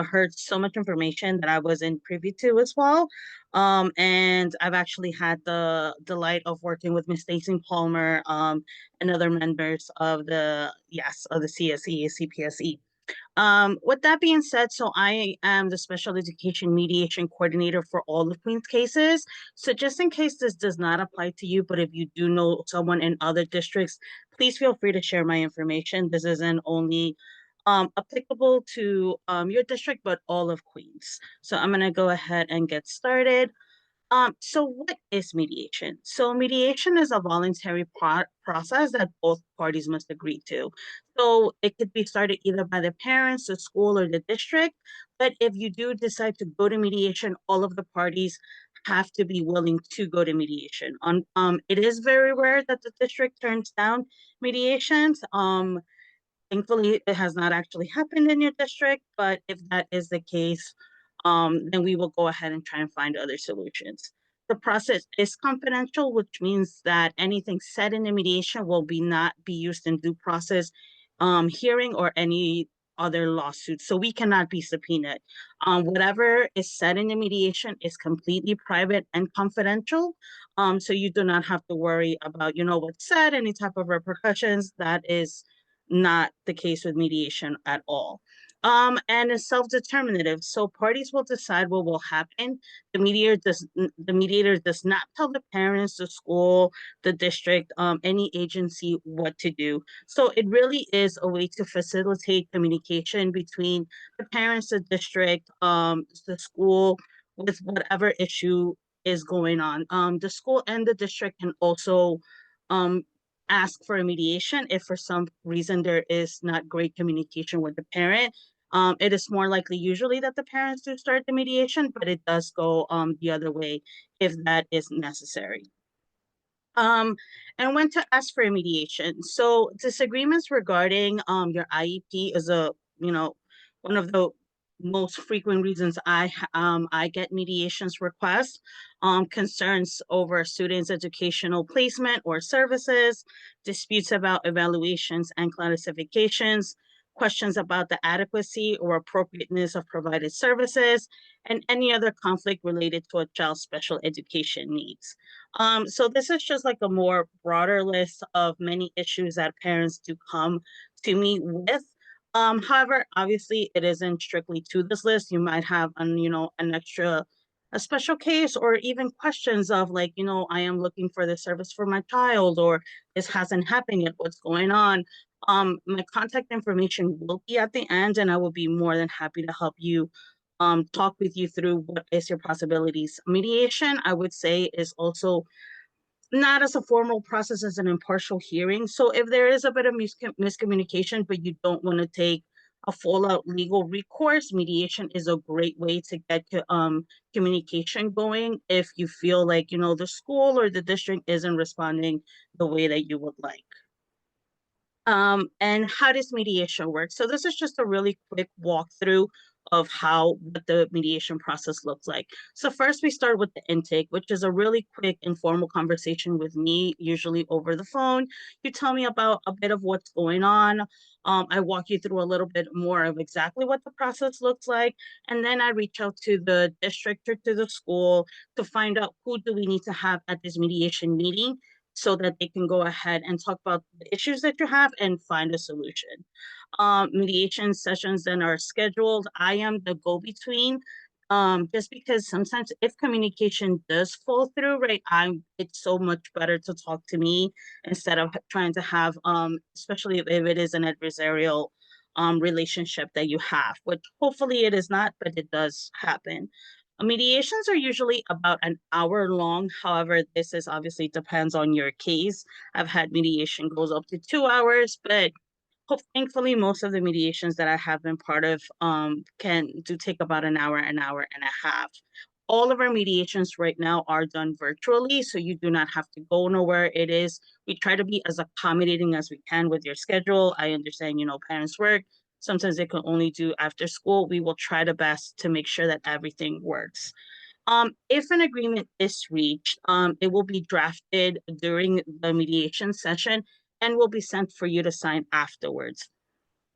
heard so much information that I wasn't privy to as well. And I've actually had the delight of working with Ms. Stacy Palmer and other members of the CSE, CPSE. With that being said, so I am the special education mediation coordinator for all of Queens cases. So just in case this does not apply to you, but if you do know someone in other districts, please feel free to share my information. This isn't only applicable to your district, but all of Queens. So I'm gonna go ahead and get started. So what is mediation? So mediation is a voluntary process that both parties must agree to. So it could be started either by the parents, the school, or the district. But if you do decide to go to mediation, all of the parties have to be willing to go to mediation. It is very rare that the district turns down mediations. Thankfully, it has not actually happened in your district, but if that is the case, then we will go ahead and try and find other solutions. The process is confidential, which means that anything said in the mediation will not be used in due process hearing or any other lawsuit. So we cannot be subpoenaed. Whatever is said in the mediation is completely private and confidential. So you do not have to worry about, what's said, any type of repercussions. That is not the case with mediation at all. And it's self-determinative. So parties will decide what will happen. The mediator does not tell the parents, the school, the district, any agency what to do. So it really is a way to facilitate communication between the parents, the district, the school, with whatever issue is going on. The school and the district can also ask for a mediation if for some reason there is not great communication with the parent. It is more likely usually that the parents do start the mediation, but it does go the other way if that is necessary. And when to ask for a mediation. So disagreements regarding your IEP is one of the most frequent reasons I get mediations requests. Concerns over students' educational placement or services, disputes about evaluations and classifications, questions about the adequacy or appropriateness of provided services, and any other conflict related to a child's special education needs. So this is just like a more broader list of many issues that parents do come to me with. However, obviously it isn't strictly to this list. You might have a special case or even questions of like, I am looking for this service for my child, or this hasn't happened yet, what's going on? My contact information will be at the end, and I will be more than happy to help you talk with you through what is your possibilities. Mediation, I would say, is also not as a formal process as an impartial hearing. So if there is a bit of miscommunication, but you don't want to take a full-out legal recourse, mediation is a great way to get communication going if you feel like, the school or the district isn't responding the way that you would like. And how does mediation work? So this is just a really quick walkthrough of what the mediation process looks like. So first we start with the intake, which is a really quick informal conversation with me, usually over the phone. You tell me about a bit of what's going on. I walk you through a little bit more of exactly what the process looks like. And then I reach out to the district or to the school to find out who do we need to have at this mediation meeting so that they can go ahead and talk about the issues that you have and find a solution. Mediation sessions then are scheduled. I am the go-between, just because sometimes if communication does fall through, right, it's so much better to talk to me instead of trying to have, especially if it is an adversarial relationship that you have, which hopefully it is not, but it does happen. Mediations are usually about an hour long. However, this is obviously depends on your case. I've had mediation goes up to 2 hours, but thankfully, most of the mediations that I have been part of can take about an hour and a half. All of our mediations right now are done virtually, so you do not have to go nowhere. We try to be as accommodating as we can with your schedule. I understand, parents work. Sometimes they can only do after school. We will try the best to make sure that everything works. If an agreement is reached, it will be drafted during the mediation session and will be sent for you to sign afterwards,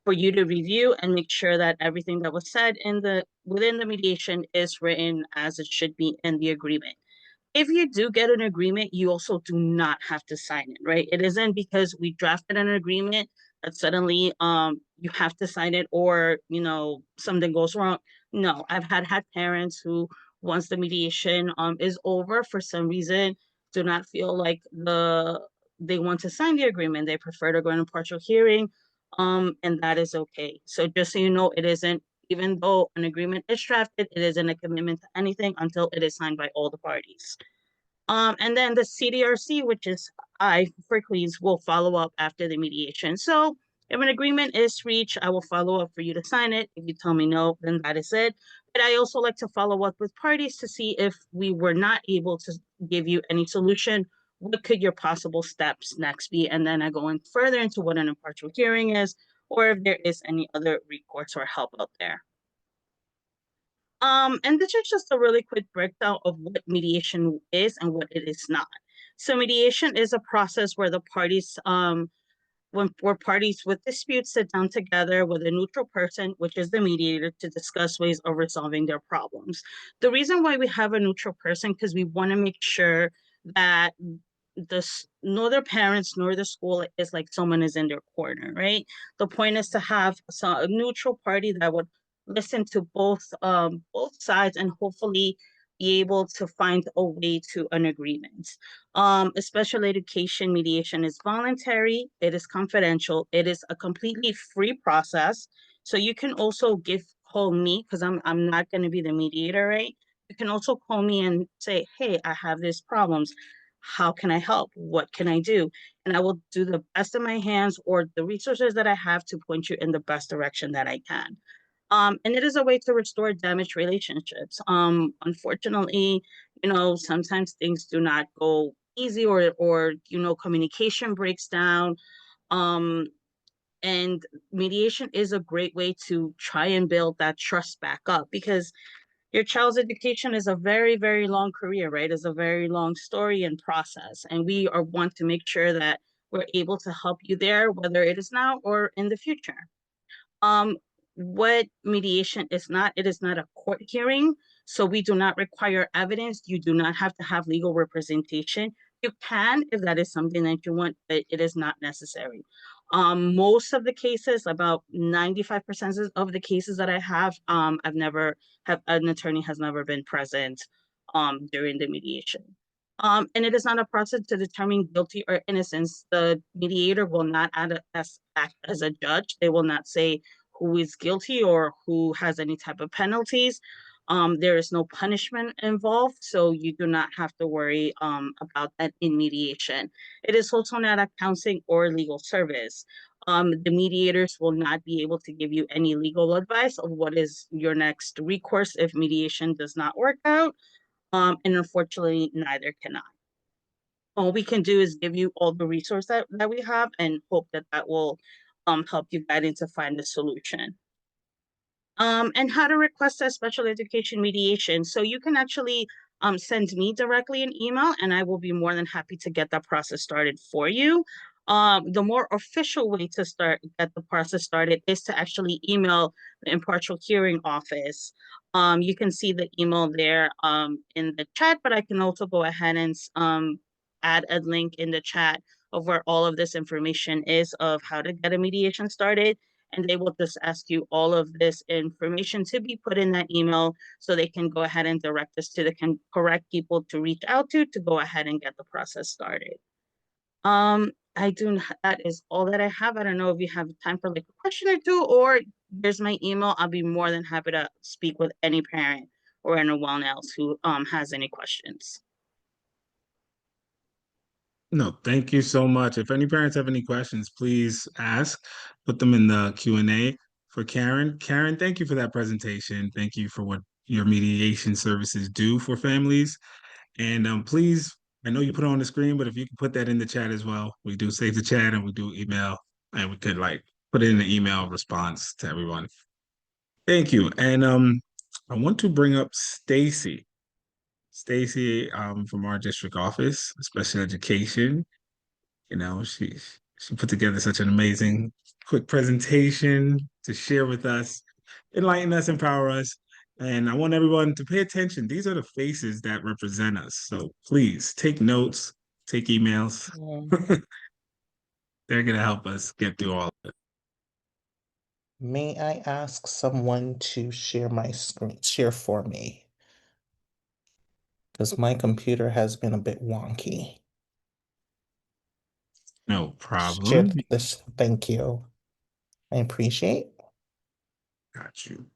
for you to review and make sure that everything that was said within the mediation is written as it should be in the agreement. If you do get an agreement, you also do not have to sign it, right? It isn't because we drafted an agreement that suddenly you have to sign it, or something goes wrong. No, I've had parents who, once the mediation is over, for some reason do not feel like they want to sign the agreement. They prefer to go in a partial hearing, and that is okay. So just so you know, it isn't, even though an agreement is drafted, it isn't a commitment to anything until it is signed by all the parties. And then the CDRC, which is I for Queens, will follow up after the mediation. So if an agreement is reached, I will follow up for you to sign it. If you tell me no, then that is it. But I also like to follow up with parties to see if we were not able to give you any solution, what could your possible steps next be? And then I go in further into what an impartial hearing is, or if there is any other recourse or help out there. And this is just a really quick breakdown of what mediation is and what it is not. So mediation is a process where the parties, where parties with disputes sit down together with a neutral person, which is the mediator, to discuss ways of resolving their problems. The reason why we have a neutral person, because we want to make sure that neither parents nor the school is like someone is in their corner, right? The point is to have a neutral party that would listen to both sides and hopefully be able to find a way to an agreement. A special education mediation is voluntary, it is confidential, it is a completely free process. So you can also call me, because I'm not going to be the mediator, right? You can also call me and say, hey, I have these problems. How can I help? What can I do? And I will do the best of my hands or the resources that I have to point you in the best direction that I can. And it is a way to restore damaged relationships. Unfortunately, sometimes things do not go easy, or communication breaks down. And mediation is a great way to try and build that trust back up, because your child's education is a very, very long career, right? It's a very long story and process. And we want to make sure that we're able to help you there, whether it is now or in the future. What mediation is not, it is not a court hearing. So we do not require evidence. You do not have to have legal representation. You can if that is something that you want, but it is not necessary. Most of the cases, about 95% of the cases that I have, an attorney has never been present during the mediation. And it is not a process to determine guilty or innocence. The mediator will not act as a judge. They will not say who is guilty or who has any type of penalties. There is no punishment involved, so you do not have to worry about that in mediation. It is also not a counseling or legal service. The mediators will not be able to give you any legal advice of what is your next recourse if mediation does not work out. And unfortunately, neither can I. All we can do is give you all the resources that we have and hope that will help you guide to find a solution. and how to request a special education mediation. So you can actually send me directly an email, and I will be more than happy to get that process started for you. The more official way to get the process started is to actually email the impartial hearing office. You can see the email there in the chat, but I can also go ahead and add a link in the chat of where all of this information is of how to get a mediation started. And they will just ask you all of this information to be put in that email so they can go ahead and direct us to the correct people to reach out to go ahead and get the process started. I do not, that is all that I have. I don't know if you have time for like a question or two, or there's my email. I'll be more than happy to speak with any parent or anyone else who has any questions. No, thank you so much. If any parents have any questions, please ask. Put them in the Q&A for Karen. Karen, thank you for that presentation. Thank you for what your mediation services do for families. And please, I know you put it on the screen, but if you can put that in the chat as well. We do save the chat and we do email, and we could like put it in the email response to everyone. Thank you. And I want to bring up Stacy. Stacy from our district office, special education. You know, she put together such an amazing quick presentation to share with us, enlighten us, empower us. And I want everyone to pay attention. These are the faces that represent us. So please take notes, take emails. They're gonna help us get through all of it. May I ask someone to share my screen, share for me? Because my computer has been a bit wonky. No Share problem. this, thank you. I appreciate. Got you.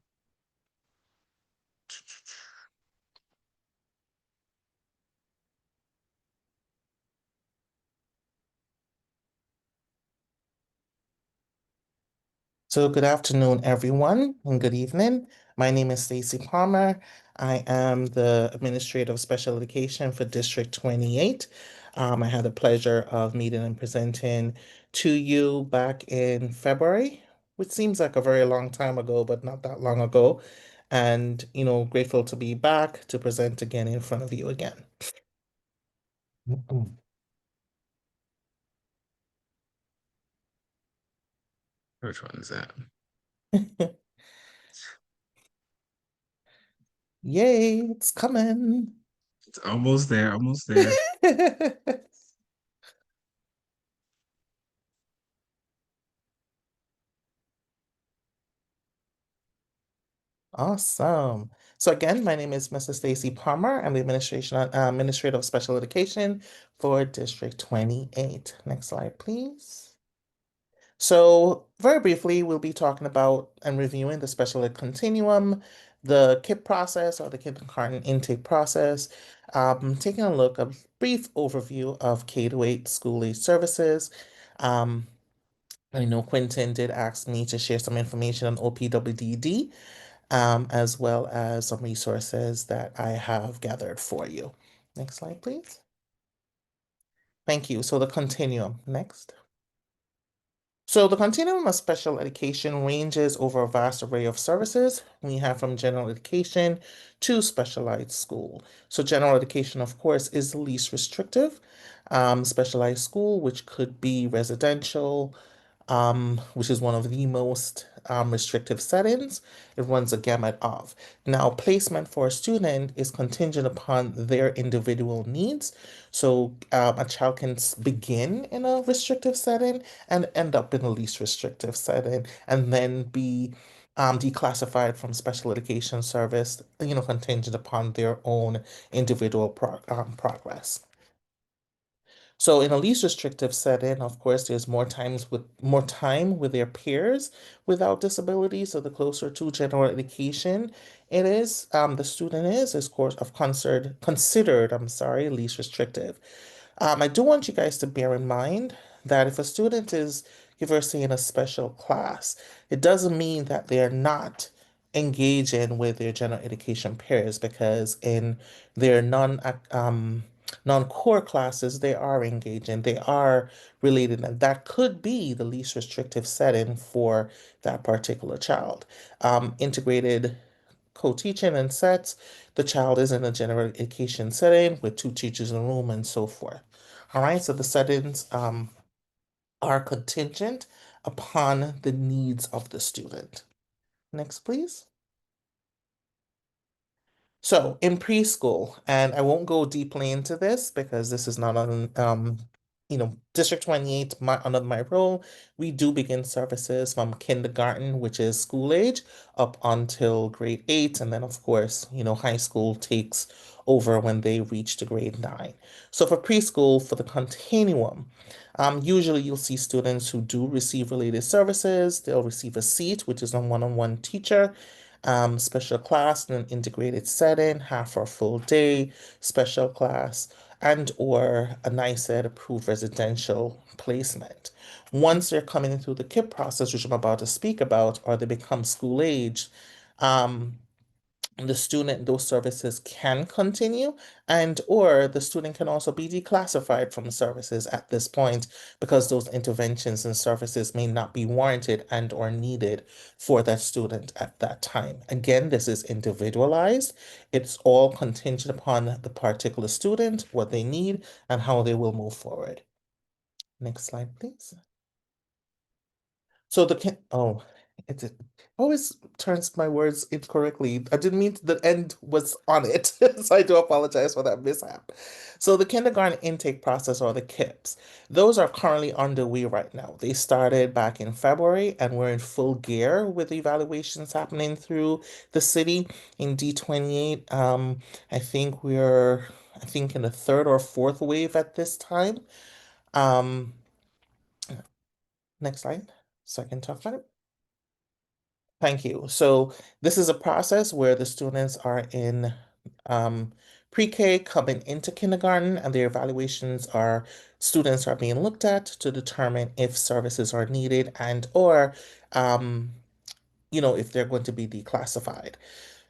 So good afternoon, everyone, and good evening. My name is Stacy Palmer. I am the Administrator of Special Education for District 28. I had the pleasure of meeting and presenting to you back in February, which seems like a very long time ago, but not that long ago. And, you know, grateful to be back to present again in front of you again. Which one is that? Yay, it's coming. It's almost there, almost there. Awesome. So again, my name is Mrs. Stacy Palmer. I'm the Administrator of Special Education for District 28. Next slide, please. So very briefly, we'll be talking about and reviewing the special ed continuum, the KIP process or the kindergarten intake process, taking a look, a brief overview of K-8 school-age services. I know Quentin did ask me to share some information on OPWDD, as well as some resources that I have gathered for you. Next slide, please. Thank you. So the continuum, next. So the continuum of special education ranges over a vast array of services. We have from general education to specialized school. So general education, of course, is the least restrictive. Specialized school, which could be residential, which is one of the most restrictive settings. It runs a gamut of. Now, placement for a student is contingent upon their individual needs. So a child can begin in a restrictive setting and end up in a least restrictive setting and then be declassified from special education service, you know, contingent upon their own individual progress. So in a least restrictive setting, of course, there's more time with their peers without disabilities. So the closer to general education it is, the student is course of considered, least restrictive. I do want you guys to bear in mind that if a student is, if we're saying a special class, it doesn't mean that they're not engaging with their general education peers because in their non-core classes, they are engaging, they are related, and that could be the least restrictive setting for that particular child. Integrated co-teaching and sets, the child is in a general education setting with two teachers in a room and so forth. All right, so the settings are contingent upon the needs of the student. Next, please. So in preschool, and I won't go deeply into this because this is not on District 28, under my role, we do begin services from kindergarten, which is school age, up until grade 8, and then of course, high school takes over when they reach to grade 9. So for preschool, for the continuum, usually you'll see students who do receive related services. They'll receive a seat, which is a one-on-one teacher, special class in an integrated setting, half or full day, special class, and or a NICED approved residential placement. Once they're coming through the KIP process, which I'm about to speak about, or they become school age, the student, those services can continue, and or the student can also be declassified from services at this point because those interventions and services may not be warranted and or needed for that student at that time. Again, this is individualized. It's all contingent upon the particular student, what they need, and how they will move forward. Next slide, please. So it always turns my words incorrectly. I didn't mean the end was on it, so I do apologize for that mishap. So the kindergarten intake process, or the KIPS, those are currently underway right now. They started back in February, and we're in full gear with evaluations happening through the city in D28. I think in the third or fourth wave at this time. Next slide, so I can talk about it. Thank you. So this is a process where the students are in pre-K coming into kindergarten, and their students are being looked at to determine if services are needed and or if they're going to be declassified.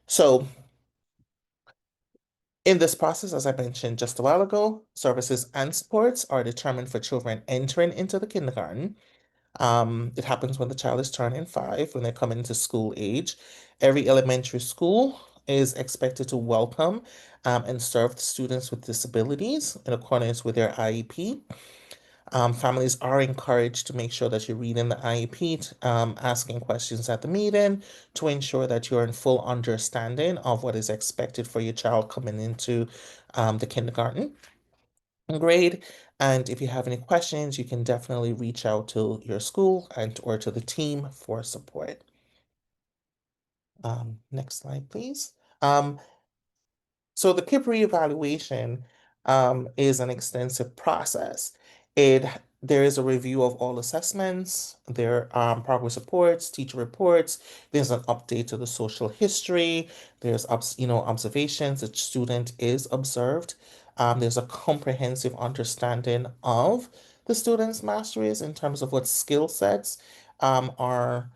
So in this process, as I mentioned just a while ago, services and supports are determined for children entering into the kindergarten. It happens when the child is turning 5, when they come into school age. Every elementary school is expected to welcome and serve the students with disabilities in accordance with their IEP. Families are encouraged to make sure that you're reading the IEP, asking questions at the meeting to ensure that you're in full understanding of what is expected for your child coming into the kindergarten grade. And if you have any questions, you can definitely reach out to your school and or to the team for support. Next slide, please. So the KIP reevaluation is an extensive process. There is a review of all assessments, there progress reports, teacher reports. There's an update to the social history. There's observations. The student is observed. There's a comprehensive understanding of the student's masteries in terms of what skill sets are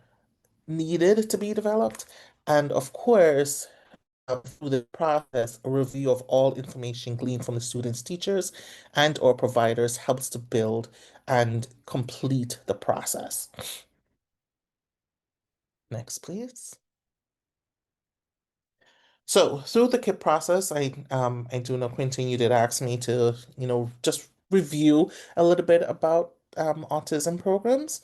needed to be developed, and of course through the process, a review of all information gleaned from the students, teachers, and or providers helps to build and complete the process. Next, please. So through the KIP process, I do know, Quentin, you did ask me to, just review a little bit about autism programs.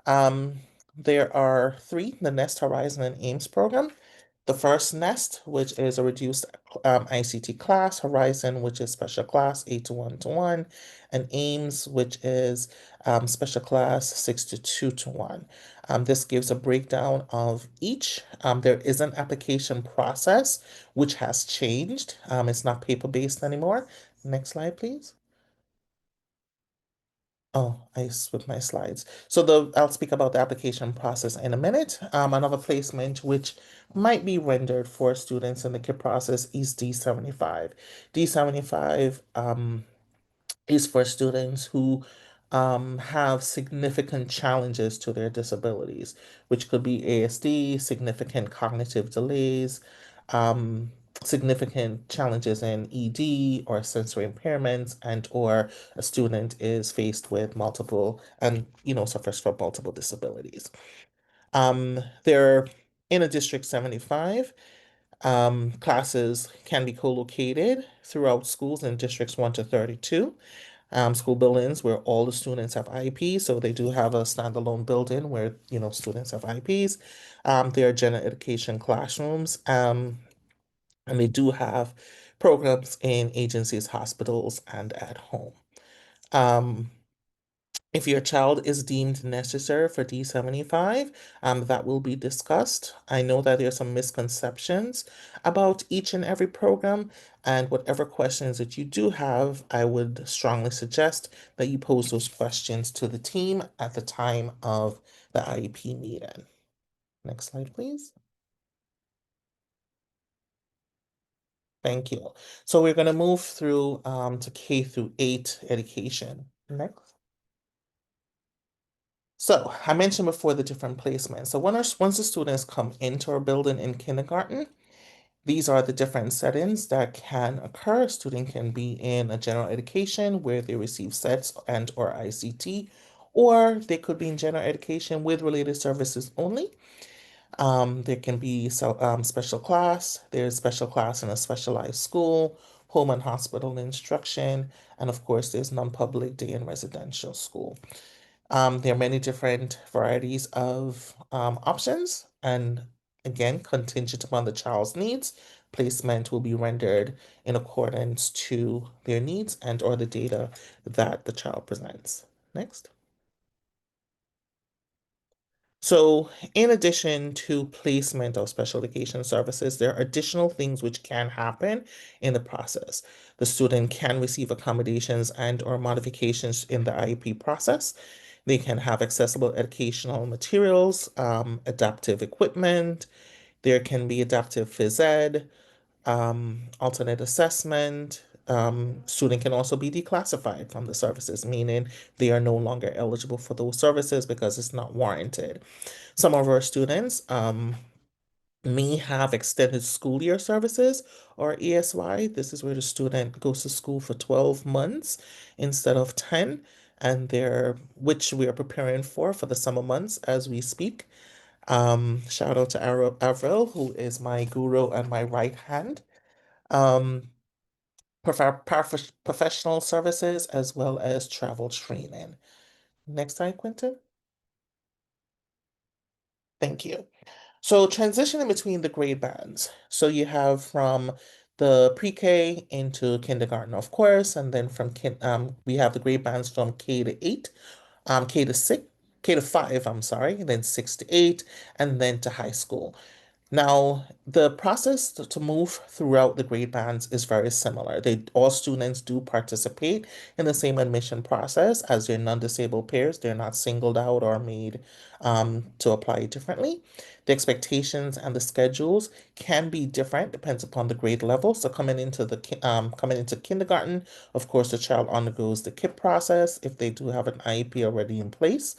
There are 3, the NEST, Horizon, and AIMS program. The first NEST, which is a reduced ICT class, Horizon, which is special class 8 to 1 to 1, and AIMS, which is special class 6 to 2 to 1. This gives a breakdown of each. There is an application process which has changed. It's not paper-based anymore. Next slide, please. Oh, I slipped my slides. So I'll speak about the application process in a minute. Another placement which might be rendered for students in the KIP process is D75. D75 is for students who have significant challenges to their disabilities, which could be ASD, significant cognitive delays, significant challenges in ED or sensory impairments, and or a student is faced with multiple and suffers from multiple disabilities. They're in a District 75. Classes can be co-located throughout schools in districts 1 to 32. School buildings where all the students have IEPs, so they do have a standalone building where students have IEPs. There are general education classrooms, and they do have programs in agencies, hospitals, and at home. If your child is deemed necessary for D75, that will be discussed. I know that there are some misconceptions about each and every program, and whatever questions that you do have, I would strongly suggest that you pose those questions to the team at the time of the IEP meeting. Next slide, please. Thank you. So we're going to move through to K through 8 education. Next. So I mentioned before the different placements. So once the students come into our building in kindergarten, these are the different settings that can occur. A student can be in a general education where they receive SETS and or ICT, or they could be in general education with related services only. There can be special class. There's special class in a specialized school, home and hospital instruction, and of course, there's non-public day and residential school. There are many different varieties of options, and again, contingent upon the child's needs, placement will be rendered in accordance to their needs and or the data that the child presents. Next. So in addition to placement of special education services, there are additional things which can happen in the process. The student can receive accommodations and or modifications in the IEP process. They can have accessible educational materials, adaptive equipment. There can be adaptive phys ed, alternate assessment. Student can also be declassified from the services, meaning they are no longer eligible for those services because it's not warranted. Some of our students may have extended school year services or ESY. This is where the student goes to school for 12 months instead of 10, and which we are preparing for the summer months as we speak. Shout out to Avril, who is my guru and my right hand. Professional services as well as travel training. Next slide, Quentin. Thank you. So transitioning between the grade bands. So you have from the pre-K into kindergarten, of course, and then from we have the grade bands from K to 8, K to 6, K to 5, I'm sorry, then 6 to 8, and then to high school. Now, the process to move throughout the grade bands is very similar. All students do participate in the same admission process as their non-disabled peers. They're not singled out or made to apply differently. The expectations and the schedules can be different, depends upon the grade level. So coming into kindergarten, of course, the child undergoes the KIP process if they do have an IEP already in place.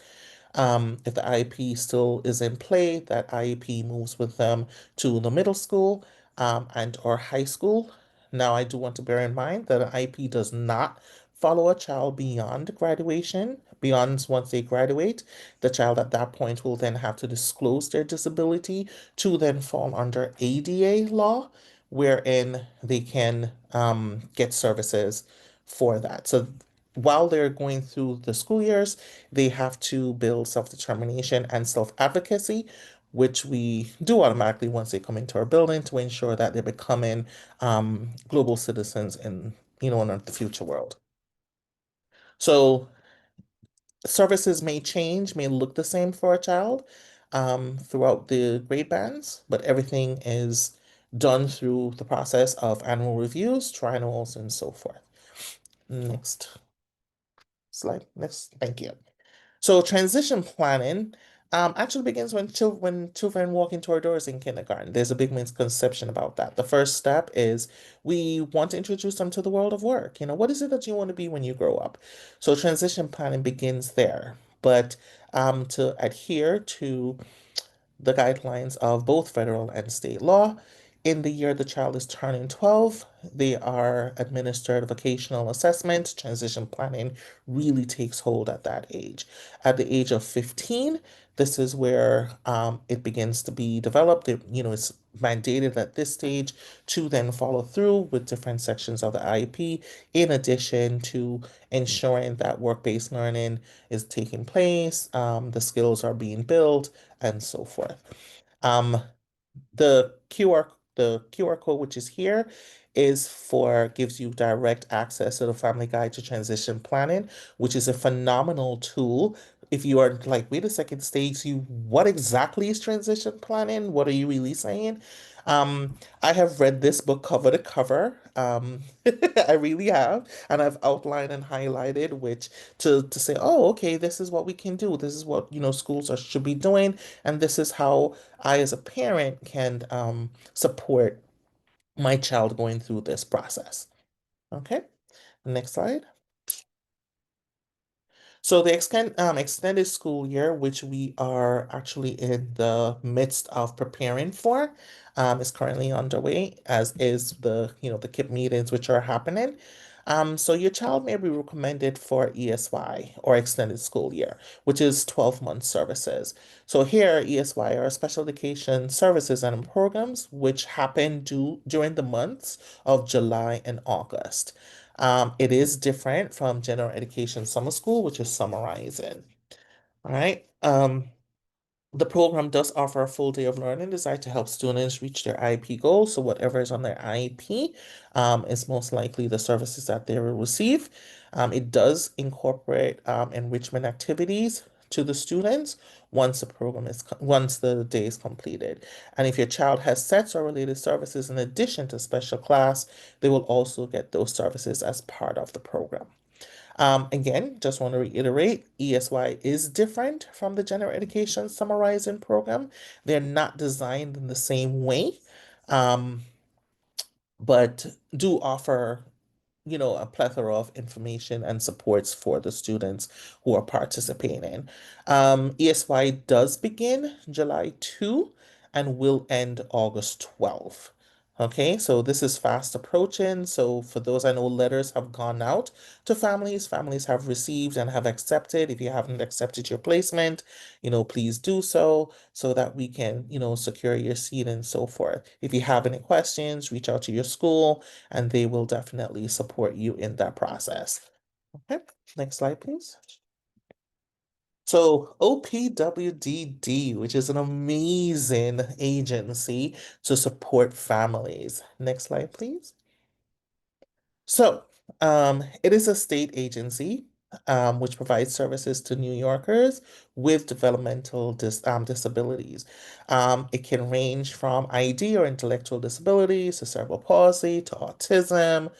If the IEP still is in play, that IEP moves with them to the middle school and or high school. Now, I do want to bear in mind that an IEP does not follow a child beyond graduation. Beyond once they graduate, the child at that point will then have to disclose their disability to then fall under ADA law, wherein they can get services for that. So while they're going through the school years, they have to build self-determination and self-advocacy, which we do automatically once they come into our building to ensure that they're becoming global citizens in the future world. So services may change, may look the same for a child throughout the grade bands, but everything is done through the process of annual reviews, triennials, and so forth. Next slide. Next, thank you. So transition planning actually begins when children walk into our doors in kindergarten. There's a big misconception about that. The first step is we want to introduce them to the world of work. What is it that you want to be when you grow up? So transition planning begins there. But to adhere to the guidelines of both federal and state law, In the year the child is turning 12, they are administered vocational assessment. Transition planning really takes hold at that age. At the age of 15, this is where it begins to be developed. It's mandated at this stage to then follow through with different sections of the IEP, in addition to ensuring that work-based learning is taking place, the skills are being built, and so forth. Um, the QR code, which is here, gives you direct access to the Family Guide to Transition Planning, which is a phenomenal tool. If you are like, wait a second, Stacey, what exactly is transition planning? What are you really saying? I have read this book cover to cover. I really have, and I've outlined and highlighted which to say, oh, okay, this is what we can do. This is what schools should be doing, and this is how I, as a parent, can support my child going through this process. Okay, next slide. So the extended school year, which we are actually in the midst of preparing for, is currently underway, as is the KIP meetings which are happening. So your child may be recommended for ESY, or extended school year, which is 12-month services. So here, ESY are special education services and programs which happen during the months of July and August. It is different from general education summer school, which is summarizing. All right. The program does offer a full day of learning designed to help students reach their IEP goals. So whatever is on their IEP is most likely the services that they will receive. It does incorporate enrichment activities to the students once the day is completed. And if your child has sets or related services in addition to special class, they will also get those services as part of the program. Again, just want to reiterate, ESY is different from the general education summarizing program. They're not designed in the same way, but do offer a plethora of information and supports for the students who are participating. ESY does begin July 2 and will end August 12. Okay, so this is fast approaching. So for those, I know letters have gone out to families. Families have received and have accepted. If you haven't accepted your placement, please do so that we can, secure your seat and so forth. If you have any questions, reach out to your school and they will definitely support you in that process. Okay, next slide, please. So OPWDD, which is an amazing agency to support families. Next slide, please. So it is a state agency which provides services to New Yorkers with developmental disabilities. It can range from ID or intellectual disabilities to cerebral palsy to autism,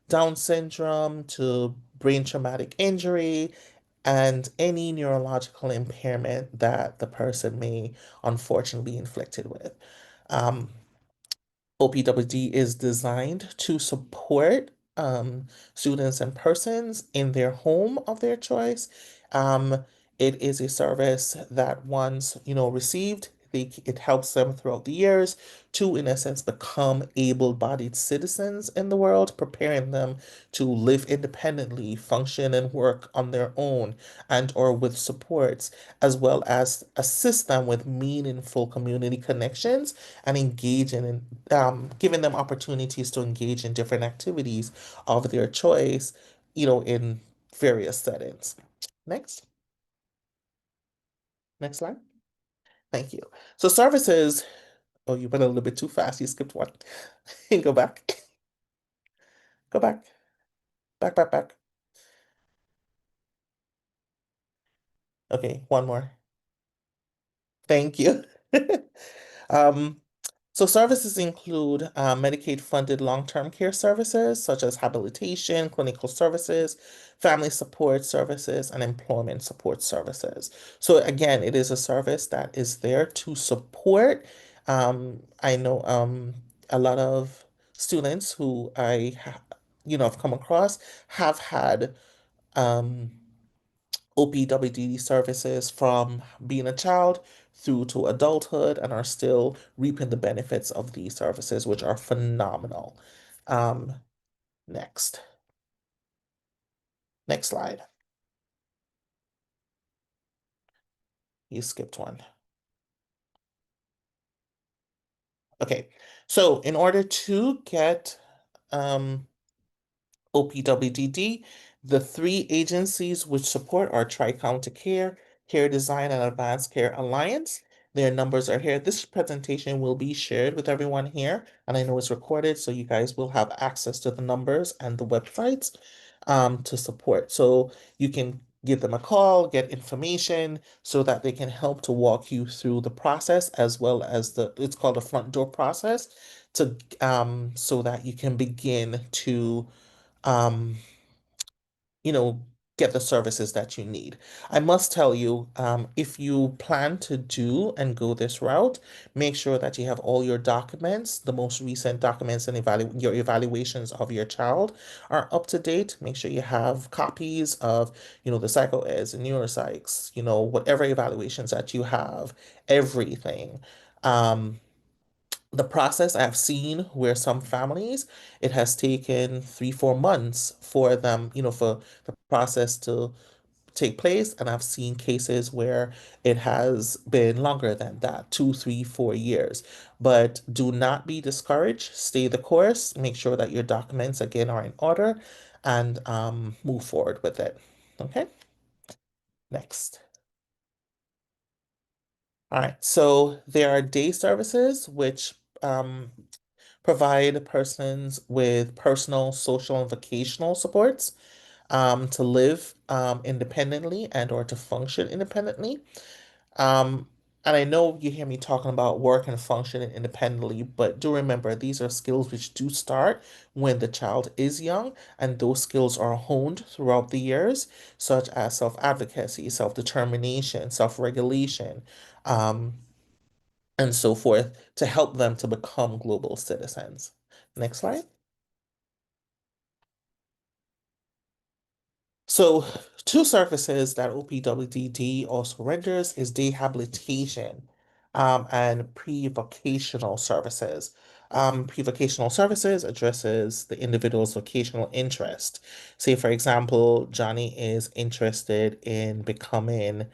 Down syndrome to brain traumatic injury, and any neurological impairment that the person may unfortunately be inflicted with. Um, OPWD is designed to support students and persons in their home of their choice. Um, it is a service that once received, it helps them throughout the years to, in essence, become able-bodied citizens in the world, preparing them to live independently, function and work on their own, and or with supports, as well as assist them with meaningful community connections and engaging in giving them opportunities to engage in different activities of their choice, in various settings. Next. Next slide. Thank you. So services, oh, you went a little bit too fast. You skipped one. Go back. Go back. Back, back, back. Okay, one more. Thank you. Um, So services include Medicaid-funded long-term care services such as habilitation, clinical services, family support services, and employment support services. So again, it is a service that is there to support. I know a lot of students who have come across have had um, OPWD services from being a child through to adulthood and are still reaping the benefits of these services, which are phenomenal. Next. Next slide. You skipped one. Okay, so in order to get OPWDD, the three agencies which support are Tri-County Care, Care Design, and Advanced Care Alliance. Their numbers are here. This presentation will be shared with everyone here, and I know it's recorded, so you guys will have access to the numbers and the websites to support. So you can give them a call, get information so that they can help to walk you through the process as well as it's called a front door process to so that you can begin to um, get the services that you need. I must tell you, if you plan to do and go this route, make sure that you have all your documents, the most recent documents and your evaluations of your child are up to date. Make sure you have copies of, the psychoeds and neuropsychs, whatever evaluations that you have, everything. The process I've seen where some families, it has taken 3-4 months for them, for the process to take place. And I've seen cases where it has been longer than that, 2, 3, 4 years. But do not be discouraged. Stay the course. Make sure that your documents, again, are in order and move forward with it. Okay, next. All right, so there are day services which provide persons with personal, social, and vocational supports to live independently and or to function independently. Um, and I know you hear me talking about work and functioning independently, but do remember these are skills which do start when the child is young, and those skills are honed throughout the years, such as self-advocacy, self-determination, self-regulation, um, and so forth, to help them to become global citizens. Next slide. So, two services that OPWDD also renders is rehabilitation and pre-vocational services. Pre-vocational services addresses the individual's vocational interest. Say, for example, Johnny is interested in becoming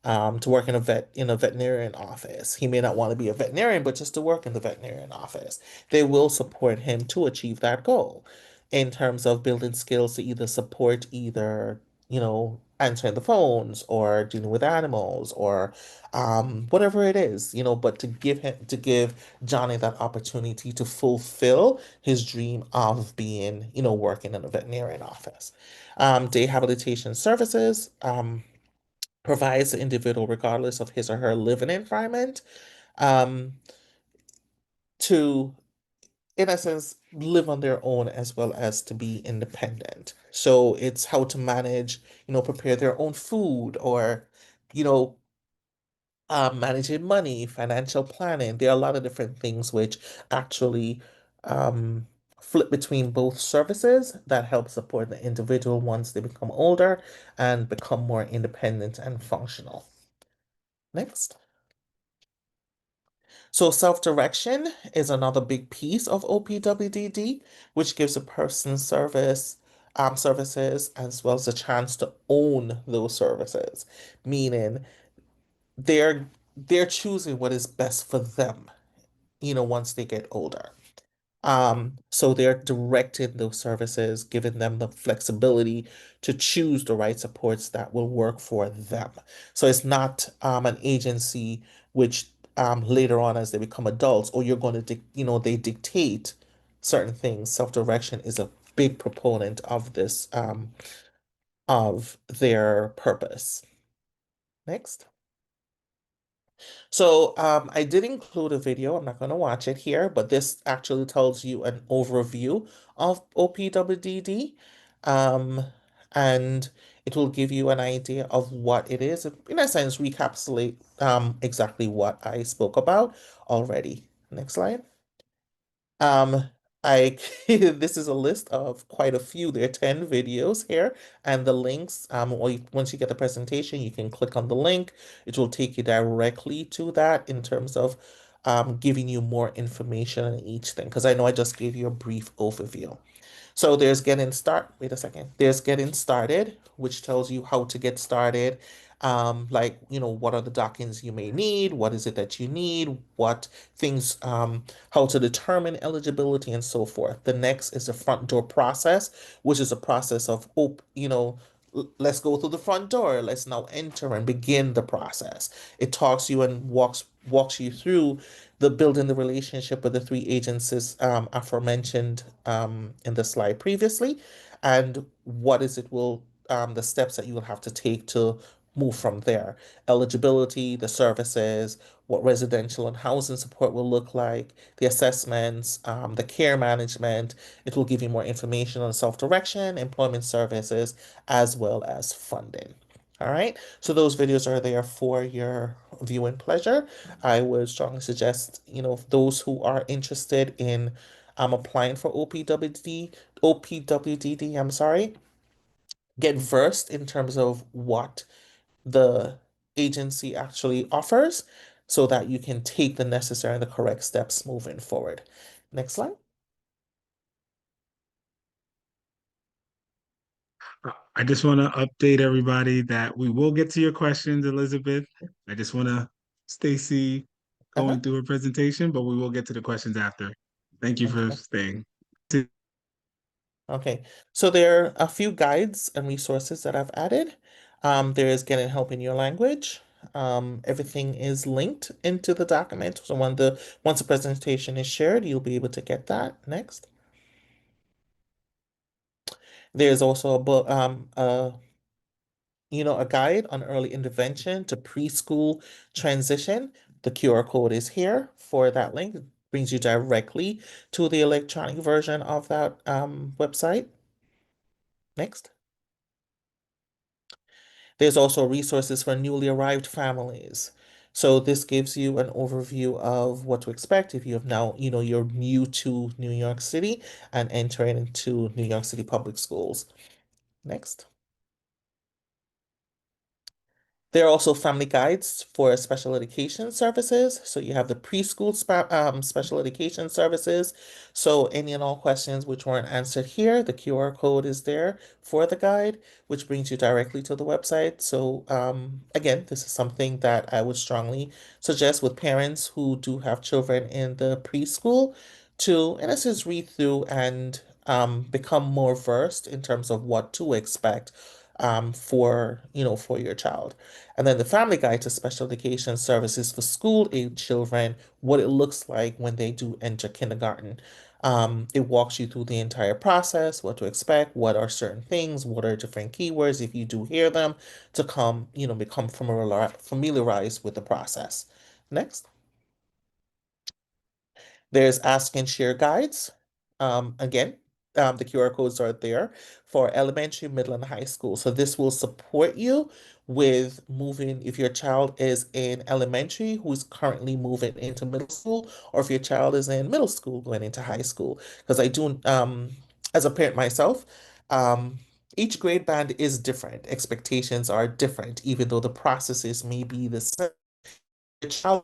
to work in a veterinarian office. He may not want to be a veterinarian, but just to work in the veterinarian office. They will support him to achieve that goal in terms of building skills to either support answering the phones or dealing with animals or whatever it is, but to give Johnny that opportunity to fulfill his dream of being, working in a veterinarian office. Day habilitation services provides the individual, regardless of his or her living environment, um, to in essence, live on their own as well as to be independent. So it's how to manage, prepare their own food or, you know, managing money, financial planning. There are a lot of different things which actually um, flip between both services that help support the individual once they become older and become more independent and functional. Next. So self-direction is another big piece of OPWDD, which gives a person services as well as a chance to own those services, meaning they're choosing what is best for them, once they get older. So they're directing those services, giving them the flexibility to choose the right supports that will work for them. So it's not an agency which later on as they become adults, or you're going to, they dictate certain things. Self-direction is a big proponent of this, of their purpose. Next. So I did include a video. I'm not going to watch it here, but this actually tells you an overview of OPWDD. And it will give you an idea of what it is. In a sense, recapitulate exactly what I spoke about already. Next slide. Um, I this is a list of quite a few. There are 10 videos here, and the links, once you get the presentation, you can click on the link. It will take you directly to that in terms of giving you more information on each thing. Because I know I just gave you a brief overview. So wait a second. There's getting started, which tells you how to get started. Like, what are the documents you may need? What is it that you need? What things, how to determine eligibility and so forth. The next is the front door process, which is a process of, let's go through the front door. Let's now enter and begin the process. It talks you and walks you through the building the relationship with the three agencies aforementioned in the slide previously, and what is it will the steps that you will have to take to move from there. Eligibility, the services, what residential and housing support will look like, the assessments, the care management. It will give you more information on self-direction, employment services, as well as funding. All right, so those videos are there for your viewing pleasure. I would strongly suggest, those who are interested in applying for OPWDD, I'm sorry, get versed in terms of what the agency actually offers so that you can take the necessary and the correct steps moving forward. Next slide. I just want to update everybody that we will get to your questions, Elizabeth. I just want to Stacy going through her presentation, but we will get to the questions after. Thank you for Okay. staying. Okay, so there are a few guides and resources that I've added. There is Getting Help in Your Language. Everything is linked into the document. So once the presentation is shared, you'll be able to get that. Next. There's also a book, a guide on early intervention to preschool transition. The QR code is here for that link. It brings you directly to the electronic version of that website. Next. There's also resources for newly arrived families. So this gives you an overview of what to expect if you have now, you're new to New York City and entering into New York City public schools. Next. There are also family guides for special education services. So you have the preschool special education services. So any and all questions which weren't answered here, the QR code is there for the guide, which brings you directly to the website. So again, this is something that I would strongly suggest with parents who do have children in the preschool to, in essence, read through and become more versed in terms of what to expect for your child. And then the Family Guide to Special Education Services for School-Age Children, what it looks like when they do enter kindergarten. It walks you through the entire process, what to expect, what are certain things, what are different keywords if you do hear them, to become familiarized with the process. Next. There's Ask and Share guides. Again, the QR codes are there for elementary, middle, and high school. So this will support you with moving if your child is in elementary who's currently moving into middle school, or if your child is in middle school going into high school. Because I do, as a parent myself, each grade band is different. Expectations are different, even though the processes may be the same. Your child,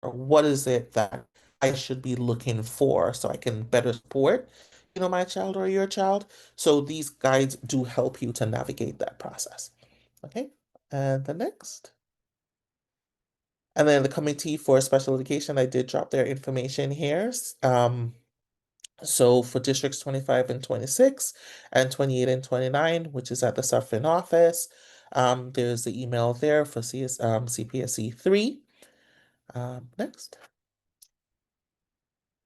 what is it that I should be looking for so I can better support, my child or your child? So these guides do help you to navigate that process. Okay, and the next. And then the Committee for Special Education, I did drop their information here. So for districts 25 and 26 and 28 and 29, which is at the Suffern office, there's the email there for CPSC 3. Next.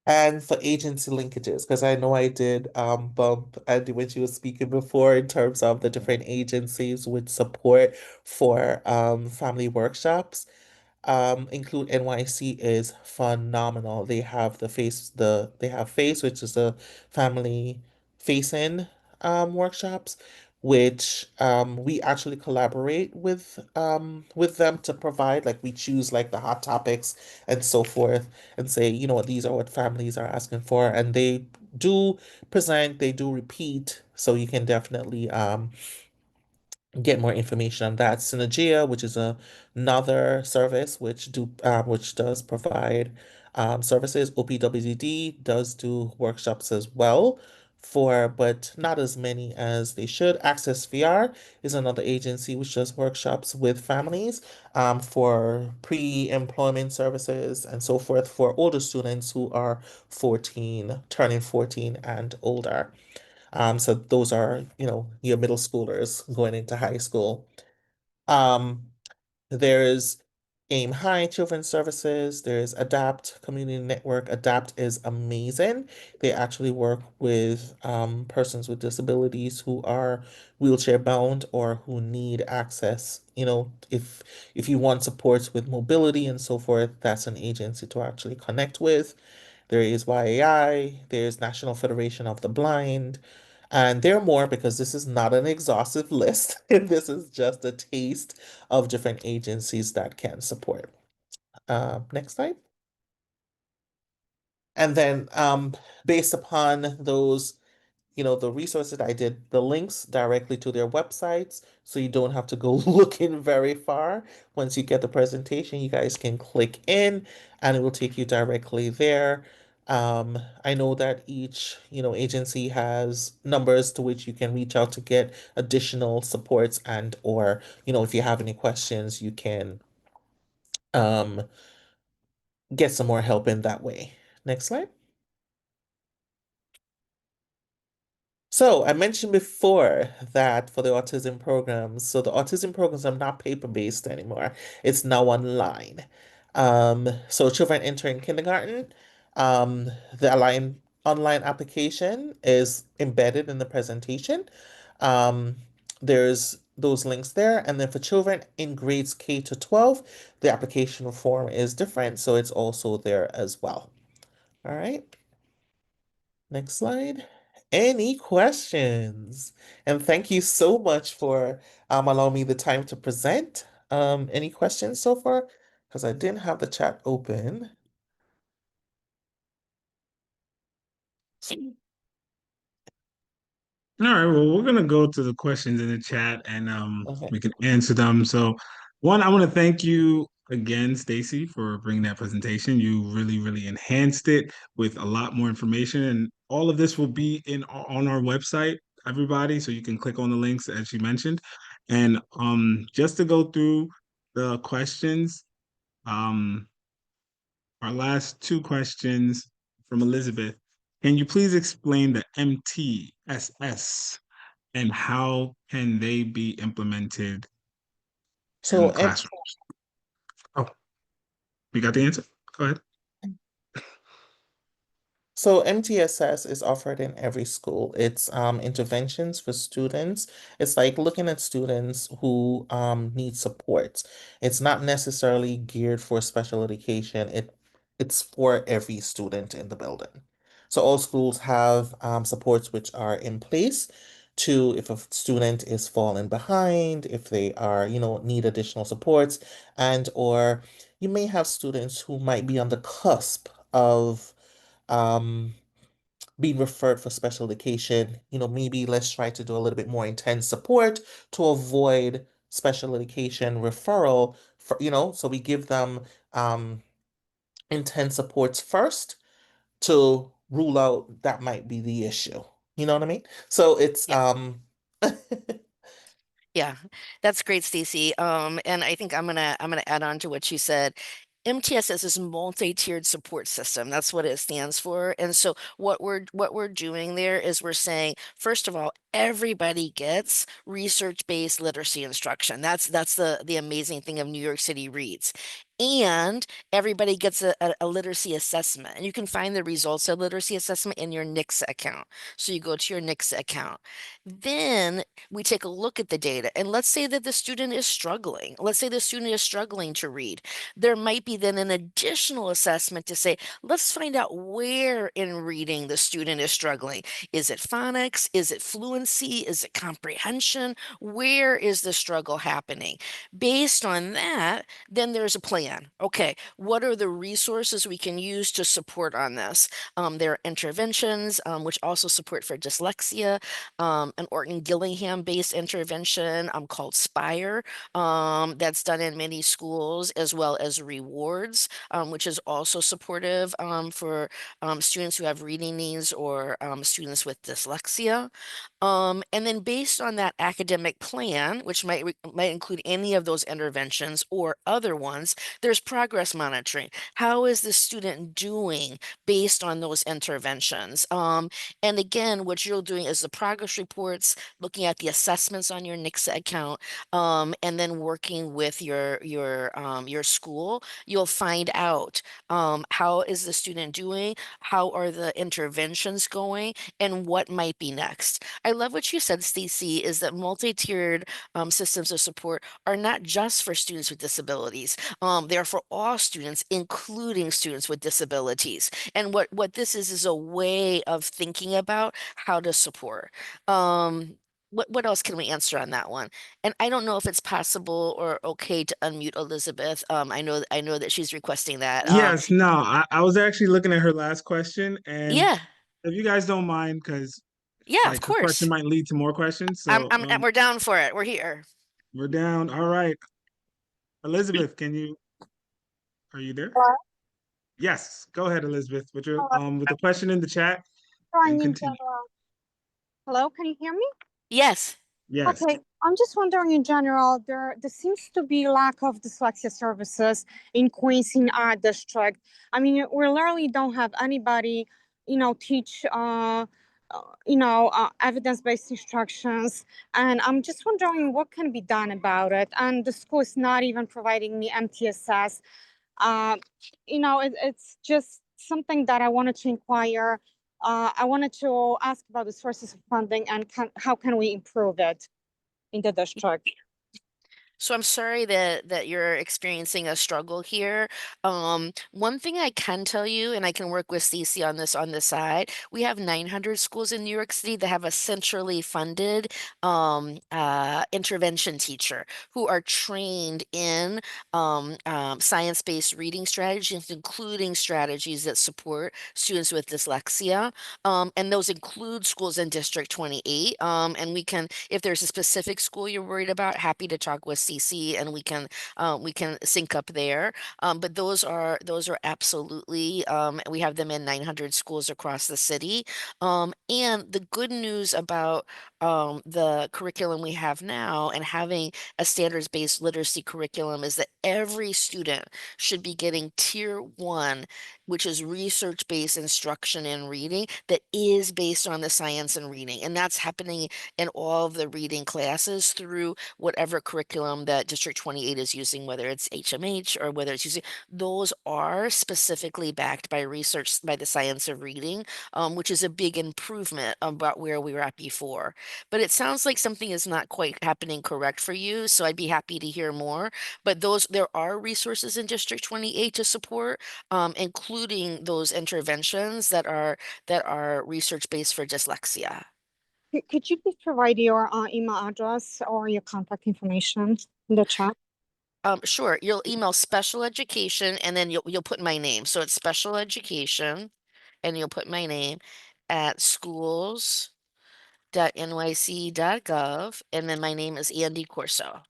And for agency linkages, because I know I did bump Andy when she was speaking before in terms of the different agencies with support for family workshops. Include NYC is phenomenal. They have they have FACE, which is the family facing workshops, which we actually collaborate with them to provide. Like we choose like the hot topics and so forth and say, these are what families are asking for, and they do present, they do repeat, so you can definitely get more information on that. Synergia, which is another service which does provide services. OPWDD does do workshops as well but not as many as they should. Access VR is another agency which does workshops with families for pre-employment services and so forth for older students who are 14, turning 14 and older. So those are, your middle schoolers going into high school. Um, there's Aim High Children's Services. There's Adapt Community Network. Adapt is amazing. They actually work with persons with disabilities who are wheelchair bound or who need access. If you want supports with mobility and so forth, that's an agency to actually connect with. There is YAI, there's National Federation of the Blind, and there are more because this is not an exhaustive list. This is just a taste of different agencies that can support. Next slide. And then based upon those the resources I did, the links directly to their websites, so you don't have to go looking very far. Once you get the presentation, you guys can click in and it will take you directly there. I know that each, agency has numbers to which you can reach out to get additional supports or, if you have any questions, you can get some more help in that way. Next slide. So I mentioned before that for the autism programs, so the autism programs are not paper-based anymore. It's now online. So children entering kindergarten, the online application is embedded in the presentation. Um, there's those links there. And then for children in grades K to 12, the application form is different, so it's also there as well. All right. Next slide. Any questions? And thank you so much for allowing me the time to present. Any questions so far? Because I didn't have the chat open. All right, well, we're gonna go to the questions in the chat and Okay. we can answer them. So, one, I want to thank you again, Stacy, for bringing that presentation. You really, really enhanced it with a lot more information, and all of this will be on our website, everybody. So you can click on the links as you mentioned. And just to go through the questions, um, our last two questions from Elizabeth. Can you please explain the MTSS? And how can they be implemented in So the classroom? Oh, we got the answer? Go ahead. So MTSS is offered in every school. It's interventions for students. It's like looking at students who need support. It's not necessarily geared for special education. It's for every student in the building. So all schools have supports which are in place to if a student is falling behind, if they are, need additional supports, and or you may have students who might be on the cusp of um, being referred for special education, maybe let's try to do a little bit more intense support to avoid special education referral so we give them intense supports first to rule out that might be the issue. You know what I mean? So it's Yeah. Yeah, that's great, Stacy. And I think I'm gonna add on to what you said. MTSS is multi-tiered support system. That's what it stands for. And so what we're doing there is we're saying, first of all, everybody gets research-based literacy instruction. That's the amazing thing of New York City Reads. And everybody gets a literacy assessment. And you can find the results of literacy assessment in your NICSA account. So you go to your NICSA account. Then we take a look at the data. And let's say that the student is struggling. Let's say the student is struggling to read. There might be then an additional assessment to say, let's find out where in reading the student is struggling. Is it phonics? Is it fluency? Is it comprehension? Where is the struggle happening? Based on that, then there's a plan. plan. Okay, what are the resources we can use to support on this? There are interventions, which also support for dyslexia, an Orton Gillingham-based intervention called SPIRE, that's done in many schools, as well as rewards, which is also supportive for students who have reading needs or students with dyslexia. And then based on that academic plan, which might include any of those interventions or other ones, there's progress monitoring. How is the student doing based on those interventions? And again, what you're doing is the progress reports, looking at the assessments on your NICSA account, and then working with your school. You'll find out how is the student doing, how are the interventions going, and what might be next. I love what you said, Stacy, is that multi-tiered systems of support are not just for students with disabilities. They're for all students, including students with disabilities. And what this is a way of thinking about how to support. What else can we answer on that one? And I don't know if it's possible or okay to unmute Elizabeth. I know that she's requesting that. Yes, no, I was actually looking at her last question, and Yeah, if you guys don't mind, because yeah, of like her question course. might lead to more questions. So We're down for it. We're here. we're down. All right. Elizabeth, are you there? Hello? Yes, go ahead, Elizabeth, Hello. with the question in the chat I and need continue. Hello, can you hear me? Yes. Yes. Okay, I'm just wondering in general, there seems to be lack of dyslexia services in Queens in our district. I mean, we literally don't have anybody, teach, evidence-based instructions. And I'm just wondering what can be done about it. And the school is not even providing me MTSS. It's just something that I wanted to inquire. I wanted to ask about the sources of funding and how can we improve it in the district. So I'm sorry that you're experiencing a struggle here. One thing I can tell you, and I can work with Cece on this on the side, we have 900 schools in New York City that have a centrally funded intervention teacher who are trained in science-based reading strategies, including strategies that support students with dyslexia. And those include schools in District 28. And we can, if there's a specific school you're worried about, happy to talk with CC and we can sync up there. But those are absolutely we have them in 900 schools across the city. And the good news about the curriculum we have now and having a standards-based literacy curriculum is that every student should be getting tier 1, which is research-based instruction in reading that is based on the science and reading. And that's happening in all of the reading classes through whatever curriculum that District 28 is using, whether it's HMH or whether it's using, those are specifically backed by research by the science of reading, which is a big improvement about where we were at before. But it sounds like something is not quite happening correct for you, so I'd be happy to hear more. But there are resources in District 28 to support, including those interventions that are research-based for dyslexia. Could you please provide your email address or your contact information in the chat? Sure. You'll email special education and then you'll put my name. So it's special education and you'll put my name at schools.nyc.gov and then my name is Andy Corso.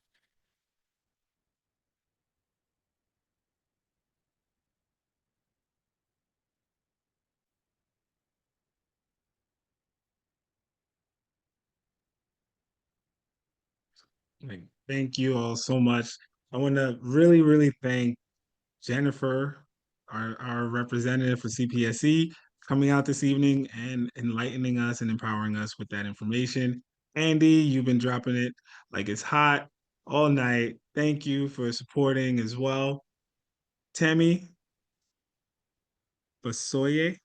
Thank you all so much. I want to really, really thank Jennifer, our representative for CPSE, coming out this evening and enlightening us and empowering us with that information. Andy, you've been dropping it like it's hot all night. Thank you for supporting as well. Temi Basoye,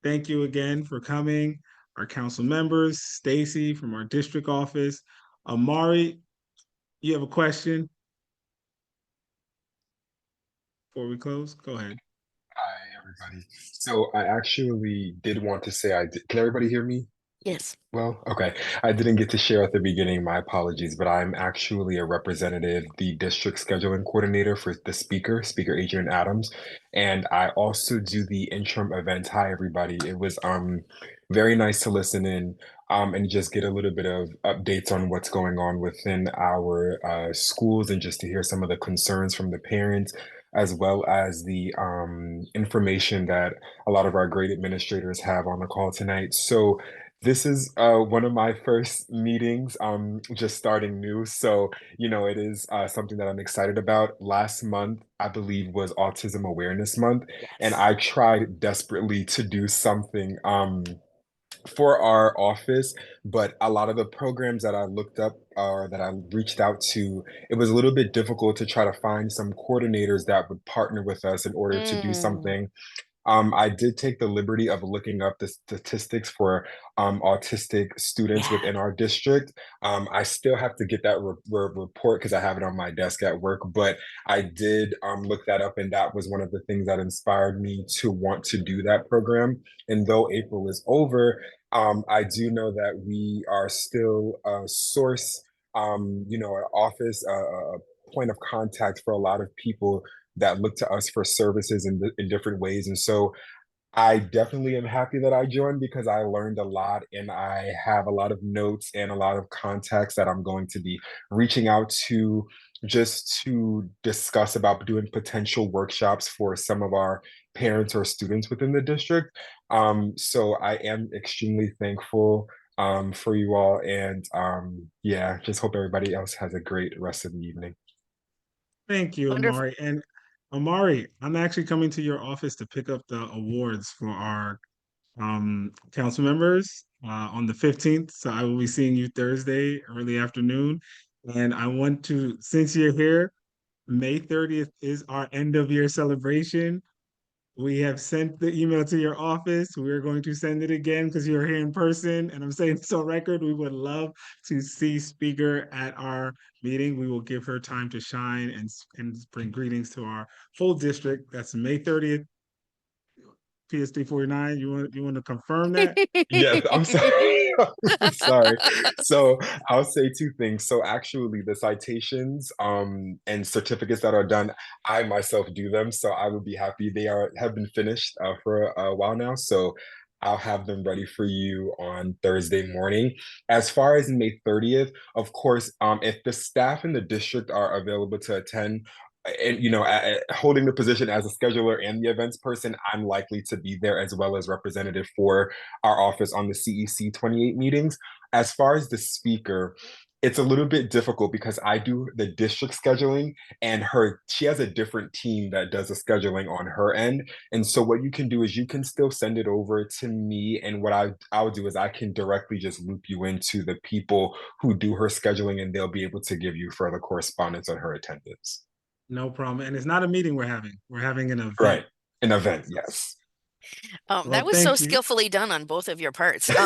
thank you again for coming. Our council members, Stacy from our district office. Amari, you have a question before we close? Go ahead. Hi, everybody. So I actually did want to say can everybody hear me? Yes. Well, okay. I didn't get to share at the beginning, my apologies, but I'm actually a representative, the district scheduling coordinator for the speaker Adrian Adams, and I also do the interim events. Hi, everybody. It was very nice to listen in and just get a little bit of updates on what's going on within our schools and just to hear some of the concerns from the parents as well as the information that a lot of our great administrators have on the call tonight. So this is one of my first meetings, just starting new. So, it is something that I'm excited about. Last month, I believe, was Autism Awareness Month, and Yes. I tried desperately to do something for our office, but a lot of the programs that I looked up or that I reached out to, it was a little bit difficult to try to find some coordinators that would partner with us in order to do Mm, something. I did take the liberty of looking up the statistics for autistic students yeah. within our district. I still have to get that report because I have it on my desk at work, but I did look that up, and that was one of the things that inspired me to want to do that program. And though April is over, I do know that we are still a source, an office, a point of contact for a lot of people that look to us for services in different ways. And so I definitely am happy that I joined because I learned a lot and I have a lot of notes and a lot of contacts that I'm going to be reaching out to just to discuss about doing potential workshops for some of our parents or students within the district. So I am extremely thankful for you all. And yeah, just hope everybody else has a great rest of the evening. Thank you, Wonderful. Amari. And Amari, I'm actually coming to your office to pick up the awards for our council members on the 15th. So I will be seeing you Thursday, early afternoon. And I want to, since you're here, May 30th is our end of year celebration. We have sent the email to your office. We're going to send it again because you're here in person. And I'm saying this on record. We would love to see Speaker at our meeting. We will give her time to shine and bring greetings to our full district. That's May 30th, PSD 49. You want to confirm that? Yes, I'm sorry. I'm sorry. So I'll say two things. So actually the citations and certificates that are done, I myself do them. So I would be happy. They have been finished for a while now. So I'll have them ready for you on Thursday morning. As far as May 30th, of course, if the staff in the district are available to attend, and holding the position as a scheduler and the events person, I'm likely to be there as well as representative for our office on the CEC28 meetings. As far as the speaker, it's a little bit difficult because I do the district scheduling and she has a different team that does the scheduling on her end. And so what you can do is you can still send it over to me. And what I'll do is I can directly just loop you into the people who do her scheduling and they'll be able to give you further correspondence on her attendance. No problem. And it's not a meeting we're having. We're having an event. Right. An event, yes. That Well, was so thank you. skillfully done on both of your parts. There was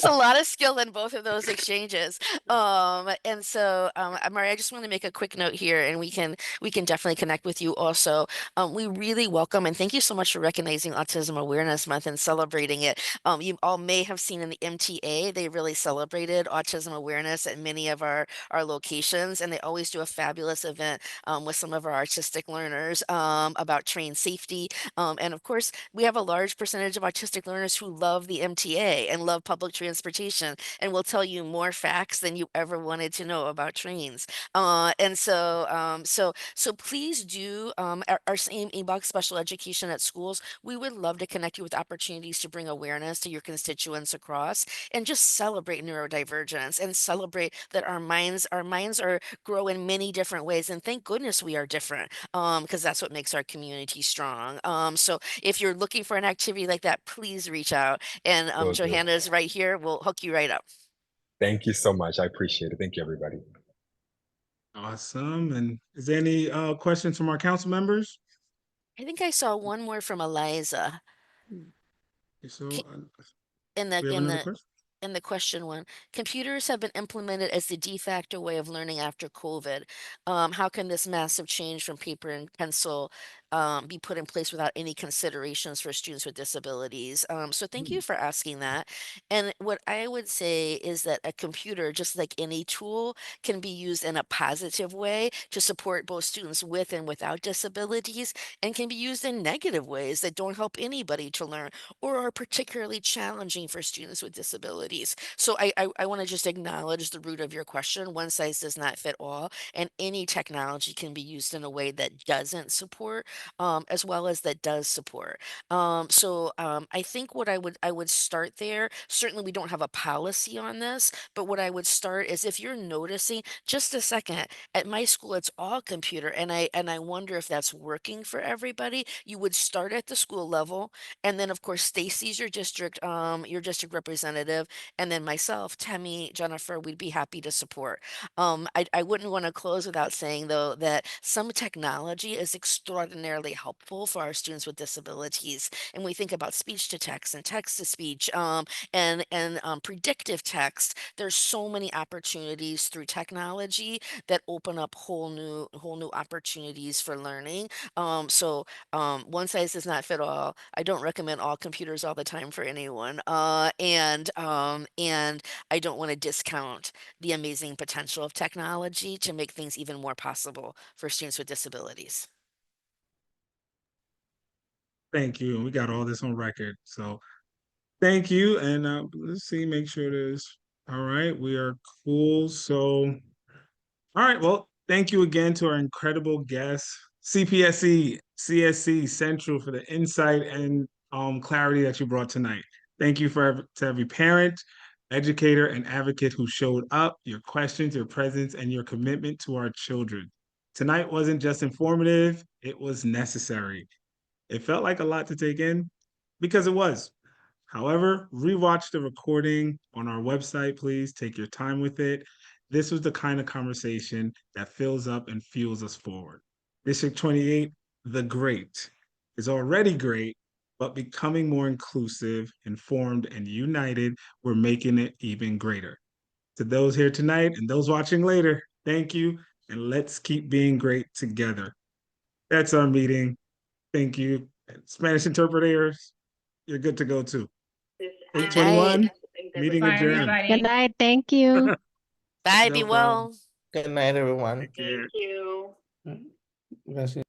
a lot of skill in both of those exchanges. And so, Amari, I just want to make a quick note here, and we can definitely connect with you also. We really welcome and thank you so much for recognizing Autism Awareness Month and celebrating it. You all may have seen in the MTA, they really celebrated autism awareness at many of our locations, and they always do a fabulous event with some of our artistic learners about train safety. And of course, we have a large percentage of autistic learners who love the MTA and love public transportation and will tell you more facts than you ever wanted to know about trains. So please do our same inbox special education at schools. We would love to connect you with opportunities to bring awareness to your constituents across and just celebrate neurodivergence and celebrate that our minds are grow in many different ways. And thank goodness we are different because that's what makes our community strong. So if you're looking for an activity like that, please reach out. And Will do. Johanna is right here. We'll hook you right up. Thank you so much. I appreciate it. Thank you, everybody. Awesome. And is there any questions from our council members? I think I saw one more from Eliza So in the we have in another the question. in the question one. Computers have been implemented as the de facto way of learning after COVID. How can this massive change from paper and pencil be put in place without any considerations for students with disabilities. So thank you for asking that. And what I would say is that a computer, just like any tool, can be used in a positive way to support both students with and without disabilities, and can be used in negative ways that don't help anybody to learn or are particularly challenging for students with disabilities. So I want to just acknowledge the root of your question. One size does not fit all, and any technology can be used in a way that doesn't support, as well as that does support. I think what I would start there. Certainly, we don't have a policy on this, but what I would start is if you're noticing, just a second, at my school it's all computer, and I wonder if that's working for everybody. You would start at the school level, and then of course Stacy's your district representative, and then myself, Temi, Jennifer, we'd be happy to support. I wouldn't want to close without saying, though, that some technology is extraordinarily helpful for our students with disabilities. And we think about speech to text and text to speech, and predictive text. There's so many opportunities through technology that open up whole new opportunities for learning. One size does not fit all. I don't recommend all computers all the time for anyone. And I don't want to discount the amazing potential of technology to make things even more possible for students with disabilities. Thank you. And we got all this on record. So thank you. And let's see, make sure there's all right. We are cool. So, all right. Well, thank you again to our incredible guests, CPSC, CSC, Central, for the insight and clarity that you brought tonight. Thank you to every parent, educator, and advocate who showed up, your questions, your presence, and your commitment to our children. Tonight wasn't just informative, it was necessary. It felt like a lot to take in because it was. However, rewatch the recording on our website, please. Take your time with it. This was the kind of conversation that fills up and fuels us forward. District 28, the great, is already great, but becoming more inclusive, informed, and united, we're making it even greater. To those here tonight and those watching later, thank you, and let's keep being great together. That's our meeting. Thank you. Spanish interpreters, you're good to go too. Good night. 8:21, meeting Bye, adjourned. everybody. Good night. Thank you. Bye, No be problem. well. Good night, everyone. Take care. Gracias.